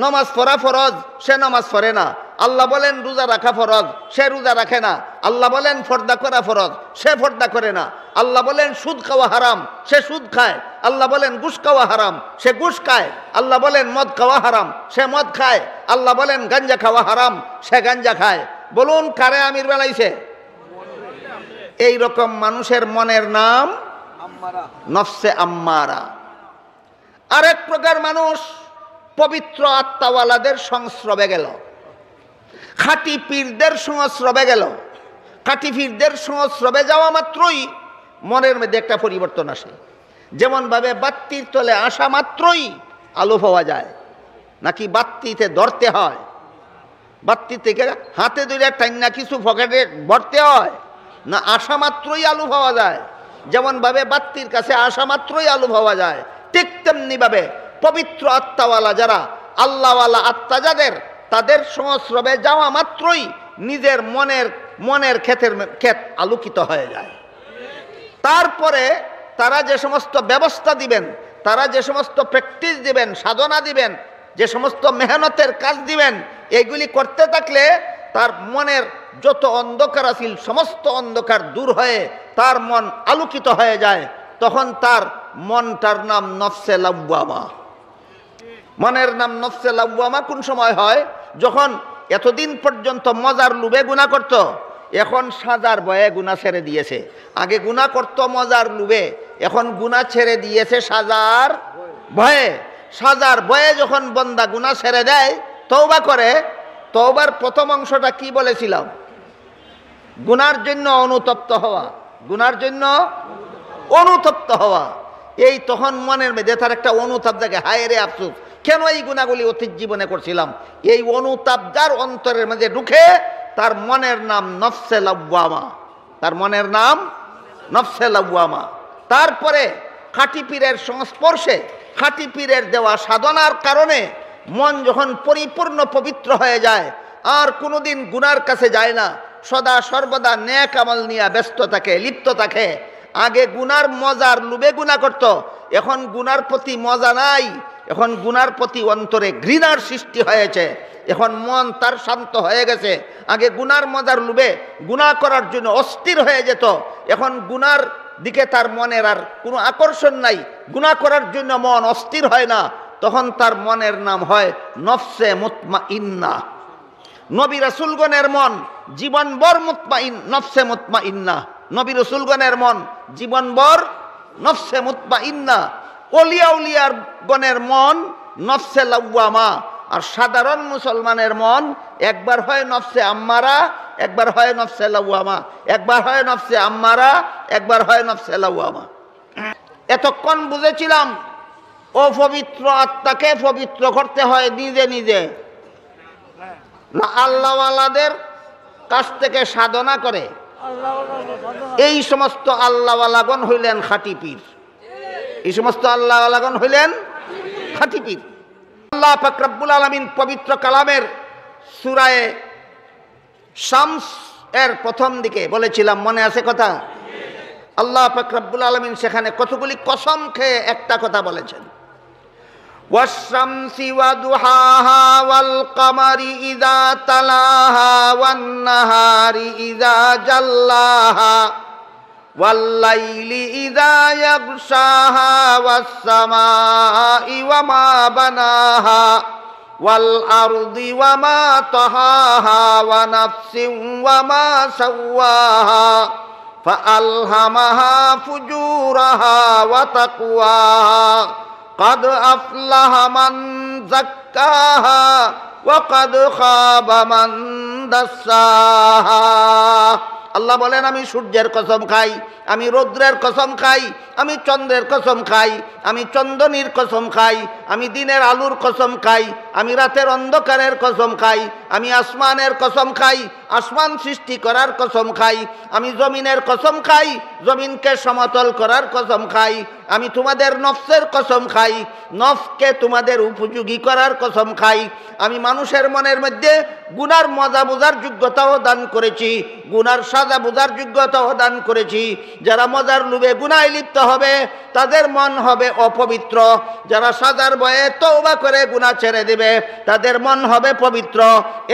নামাজ পড়া ফরজ, সে নামাজ পড়ে না। আল্লাহ বলেন রোজা রাখা ফরজ, সে রোজা রাখে না। আল্লাহ বলেন পর্দা করা ফরজ, সে পর্দা করে না। আল্লাহ বলেন সুদ খাওয়া হারাম, সে সুদ খায়। আল্লাহ বলেন ঘুষ খাওয়া হারাম, সে ঘুষ খায়। আল্লাহ বলেন মদ খাওয়া হারাম, সে মদ খায়। আল্লাহ বলেন গাঞ্জা খাওয়া হারাম, সে গাঞ্জা খায়। বলুন কারে আমির বানাইছে? এই রকম মানুষের মনের নাম নফসে আম্মারা। আরেক প্রকার মানুষ পবিত্র আত্মাওয়ালাদের সংস্রবে গেল, খাঁটি পীরদের সংস্রবে গেল। খাঁটি পীরদের সংস্রবে যাওয়া মাত্রই মনের মধ্যে একটা পরিবর্তন আসে। যেমনভাবে বাত্তির তলে আসা মাত্রই আলো পাওয়া যায়, নাকি বাত্তিতে ধরতে হয়? বাত্তি থেকে হাতে ধরে টাইনা কিছু পকেটে ভরতে হয় না? আসা মাত্রই আলো পাওয়া যায়। যেমনভাবে বাত্তির কাছে আসা মাত্রই আলো পাওয়া যায়, ঠিক তেমনিভাবে পবিত্র আত্মাওয়ালা যারা, আল্লাহওয়ালা আত্মা যাদের, তাদের সংস্রবে যাওয়া মাত্রই নিজের মনের ক্ষেত আলোকিত হয়ে যায়। তারপরে তারা যে সমস্ত ব্যবস্থা দিবেন, তারা যে সমস্ত প্র্যাকটিস দিবেন, সাধনা দিবেন, যে সমস্ত মেহনতের কাজ দিবেন, এইগুলি করতে থাকলে তার মনের যত অন্ধকার আছিল সমস্ত অন্ধকার দূর হয়ে তার মন আলোকিত হয়ে যায়। তখন তার মনটার নাম নফসে লাওয়ামা। মনের নাম নফসে লাওয়ামা কোন সময় হয়? যখন এতদিন পর্যন্ত মজার লোভে গুনাহ করত, এখন সাজার ভয়ে গুনাহ ছেড়ে দিয়েছে। আগে গুনাহ করত মজার লোভে, এখন গুনাহ ছেড়ে দিয়েছে সাজার ভয়ে। সাজার ভয়ে যখন বান্দা গুনাহ ছেড়ে দেয়, তওবা করে, তওবার প্রথম অংশটা কি বলেছিলাম? গুনার জন্য অনুতপ্ত হওয়া, গুনার জন্য অনুতপ্ত হওয়া। এই তখন মনের মধ্যে তার একটা অনুতাপ জাগে, হায় রে আফসোস, কেন এই গুনাহগুলি অতীত জীবনে করছিলাম। এই অনুতাপ যার অন্তরের মধ্যে ঢুকে, তার মনের নাম নফসে লাওয়ামা। তার মনের নাম নফসে লাওয়ামা। তারপরে খাঁটি পীরের সংস্পর্শে, খাঁটি পীরের দেওয়া সাধনার কারণে মন যখন পরিপূর্ণ পবিত্র হয়ে যায়, আর কোনোদিন গুনার কাছে যায় না, সদা সর্বদা নেক আমল নিয়ে ব্যস্ত থাকে, লিপ্ত থাকে। আগে গুনার মজার লোভে গুনাহ করত, এখন গুনার প্রতি মজা নাই, এখন গুনার প্রতি অন্তরে ঘৃণার সৃষ্টি হয়েছে। এখন মন তার শান্ত হয়ে গেছে। আগে গুনার মজার লোভে গুনাহ করার জন্য অস্থির হয়ে যেত, এখন গুনার দিকে তার মনের আর কোনো আকর্ষণ নাই, গুনাহ করার জন্য মন অস্থির হয় না। তখন তার মনের নাম হয় নফসে মুতমাইন্না। নবী রাসূলগণের মন জীবনভর নফসে মুতমাইন্না। নবী রাসূলগণের মন জীবনভর নফসে মুতমাইন্না। ওলিয়া উলিয়ার গণের মন নফসে লাওয়ামা। আর সাধারণ মুসলমানের মন একবার হয় নফসে আম্মারা, একবার হয় নফসে লাওয়ামা, একবার হয় নফসে আম্মারা, একবার হয় নফসে লাওয়ামা। এতক্ষণ বুঝেছিলাম ও পবিত্র আত্মাকে পবিত্র করতে হয় নিজে নিজে, না আল্লাহওয়ালাদের কাছ থেকে সাধনা করে। এই সমস্ত আল্লাহওয়ালাগণ হইলেন খাঁটি পীর। এই সমস্ত আল্লাহওয়ালাগণ হইলেন খাঁটি পীর। আল্লাহ পাক রব্বুল আলামিন পবিত্র কালামের সূরা শামস এর প্রথম দিকে বলেছিলাম, মনে আছে কথা? আল্লাহ পাক রব্বুল আলামিন সেখানে কতগুলি কসম খেয়ে একটা কথা বলেছেন, ওয়াশ-শামসি ওয়া দুহাহা ওয়াল কামারি ইযা তালাহা ওয়ান নাহারি ইযা জাল্লাহা ওয়াল লাইলি ইযা ইয়াগশাহা ওয়াস সামাই ওয়া মা বানাহা ওয়াল আরদি ওয়া মা তাহাহা ওয়া নাফসিন ওয়া মা সাওয়াহা ফাআলহামাহা ফুজুরাহা ওয়া তাকওয়াহা قد أفلح من زكاها وقد خاب من دساها। আল্লাহ বলেন, আমি সূর্যের কসম খাই, আমি রৌদ্রের কসম খাই, আমি চন্দ্রের কসম খাই, আমি চন্দনীর কসম খাই, আমি দিনের আলোর কসম খাই, আমি রাতের অন্ধকারের কসম খাই, আমি আসমানের কসম খাই, আসমান সৃষ্টি করার কসম খাই, আমি জমিনের কসম খাই, জমিনকে সমতল করার কসম খাই, আমি তোমাদের নফসের কসম খাই, নফসকে তোমাদের উপযোগী করার কসম খাই, আমি মানুষের মনের মধ্যে গুনার মজা বোঝার যোগ্যতাও দান করেছি, গুনার সাজা বোঝার যোগ্যতাও দান করেছি। যারা মজার লোভে গুনায় লিপ্ত হবে তাদের মন হবে অপবিত্র, যারা সাজার ভয়ে তওবা করে গুনাহ ছেড়ে দেবে তাদের মন হবে পবিত্র।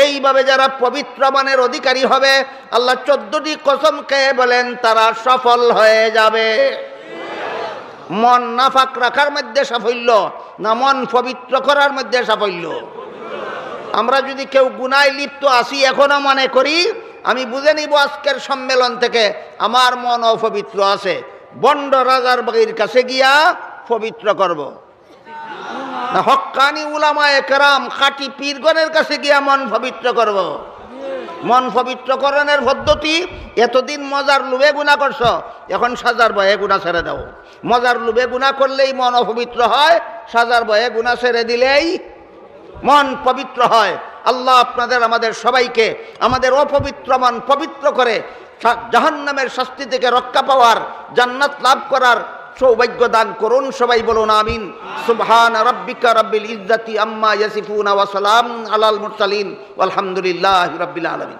এইভাবে যারা পবিত্র মনের অধিকারী হবে, আল্লাহ 14টি কসম খেয়ে বলেন তারা সফল হয়ে যাবে। মন নাফাক রাখার মধ্যে সাফল্য না মন পবিত্র করার মধ্যে সাফল্য? আমরা যদি কেউ গুনায় লিপ্ত আসি এখনো মনে করি আমি বুঝে নিব আজকের সম্মেলন থেকে আমার মন অপবিত্র আছে, বন্ড রাজার বাড়ির কাছে গিয়া পবিত্র করব না হক্কানি উলামায়ে কেরাম খাঁটি পীরগণের কাছে গিয়া মন পবিত্র করব? মন পবিত্রকরণের পদ্ধতি, এতদিন মজার লোভে গুনাহ করছো, এখন সাজার ভয়ে গুনাহ ছেড়ে দাও। মজার লোভে গুনাহ করলেই মন অপবিত্র হয়, সাজার ভয়ে গুনাহ ছেড়ে দিলেই মন পবিত্র হয়। আল্লাহ আপনাদের আমাদের সবাইকে আমাদের অপবিত্র মন পবিত্র করে জাহান্নামের শাস্তি থেকে রক্ষা পাওয়ার, জান্নাত লাভ করার সৌভাগ্য দান করুন। সবাই বলুন আমিন। সুবহান রাব্বিকা রাব্বিল ইজ্জাতি আম্মা ইয়াসিফুন ওয়া সালাম আলাল মুরসালিন ওয়ালহামদুলিল্লাহি রাব্বিল আলামিন।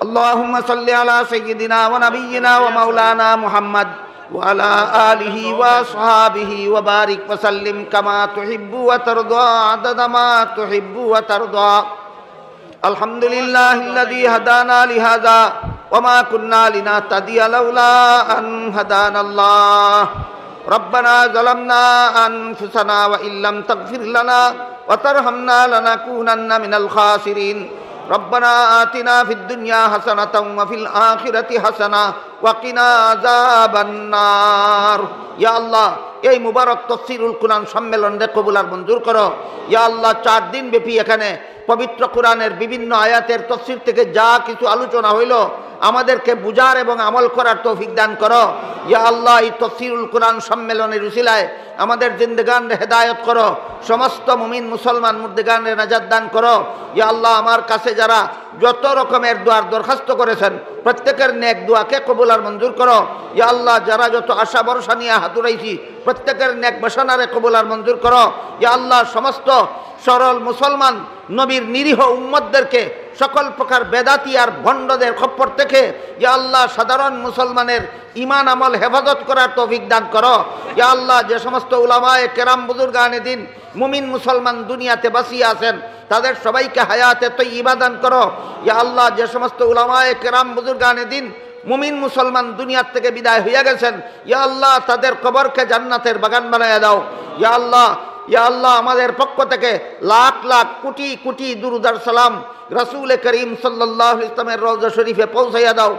আল্লাহুম্মা সাল্লি আলা সাইয়্যিদিনা ওয়া নাবিয়্যিনা ওয়া মাওলানা মুহাম্মদ ওয়া আলা আলিহি ওয়া আসহাবিহি ওয়া বারিক ওয়া সাল্লিম কামা তুহিব্বু ওয়া তারদা আদাদা মা তুহিব্বু ওয়া তারদা। আলহামদুলিল্লাহিল্লাযী হাদানা লিহাযা ওয়া মা কুন্না লিনাহতাদিয়া লাউলা আন হাদানাল্লাহ। রব্বানা যালামনা আনফুসানা ওয়া ইল্লাম তাগফির লানা ওয়া তারহামনা লানাকুনান্না মিনাল খাসিরিন। রব্বানা আতিনা ফিদ দুনিয়া হাসানাতাও ওয়া ফিল আখিরাতি হাসানা ওয়া কিনা আযাবান নার। ইয়া আল্লাহ, এই মুবারক তাফসীরুল কুরআন সম্মেলনকে কবুল আর মঞ্জুর করো। ইয়া আল্লাহ, 4 দিন ব্যাপী এখানে পবিত্র কোরআনের বিভিন্ন আয়াতের তাফসীর থেকে যা কিছু আলোচনা হইল আমাদেরকে বুঝার এবং আমল করার তৌফিক দান করো। ইয়া আল্লাহ, এই তাফসীরুল কুরআন সম্মেলনের উসিলায় আমাদের জিন্দেগানে হেদায়েত করো, সমস্ত মুমিন মুসলমান মুর্দেগানে নাজাত দান করো। ইয়া আল্লাহ, আমার কাছে যারা যত রকমের দোয়ার দরখাস্ত করেছেন প্রত্যেকের নেক দোয়াকে কবুল আর মঞ্জুর করো। ইয়া আল্লাহ, যারা যত আশা ভরসা নিয়ে হাতুড়াইছি প্রত্যেকের নেক বাসনারে কবুল আর মঞ্জুর করো। ইয়া আল্লাহ, সমস্ত সরল মুসলমান নবীর নিরীহ উম্মতদেরকে সকল প্রকার বেদাতি আর ভণ্ডদের খপ্পর থেকে ইয়া আল্লাহ সাধারণ মুসলমানের ঈমান আমল হেফাজত করার তৌফিক দান করো। ইয়া আল্লাহ, যে সমস্ত উলামায়ে কেরাম বুজুর্গানে দিন মুমিন মুসলমান দুনিয়াতে বাঁচিয়ে আছেন তাদের সবাইকে হায়াতে তয়্যিবা দান করো। ইয়া আল্লাহ, যে সমস্ত উলামায়ে কেরাম বুজুর্গানে দিন মুমিন মুসলমান দুনিয়ার থেকে বিদায় হইয়া গেছেন, ইয়া আল্লাহ তাদের কবরকে জান্নাতের বাগান বানায়া দাও। ইয়া আল্লাহ, ইয়া আল্লাহ, আমাদের পক্ষ থেকে লাখ লাখ কোটি কোটি দুরূদ আর সালাম রাসূল করিম সাল্লাল্লাহু আলাইহি ওয়াসাল্লামের রওজা শরীফে পৌঁছাইয়া দাও।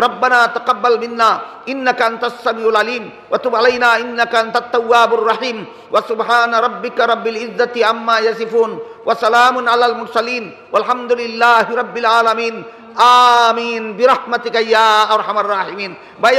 রব্বানা তাকাব্বাল মিন্না ইন্নাকা আনতাস সামিউল আলিম ওয়া তুব আলাইনা ইন্নাকা আনতাত তাওয়াবুর রহিম ওয়া সুবহানা রাব্বিকা রাব্বিল ইজ্জাতি আম্মা ইয়াসিফুন ওয়া সালামুন আলাল মুরসালিন ওয়ালহামদুলিল্লাহি রাব্বিল আলামিন। আমিন বিরহমাতিকা ইয়া আরহামার রাহিমিন। ভাই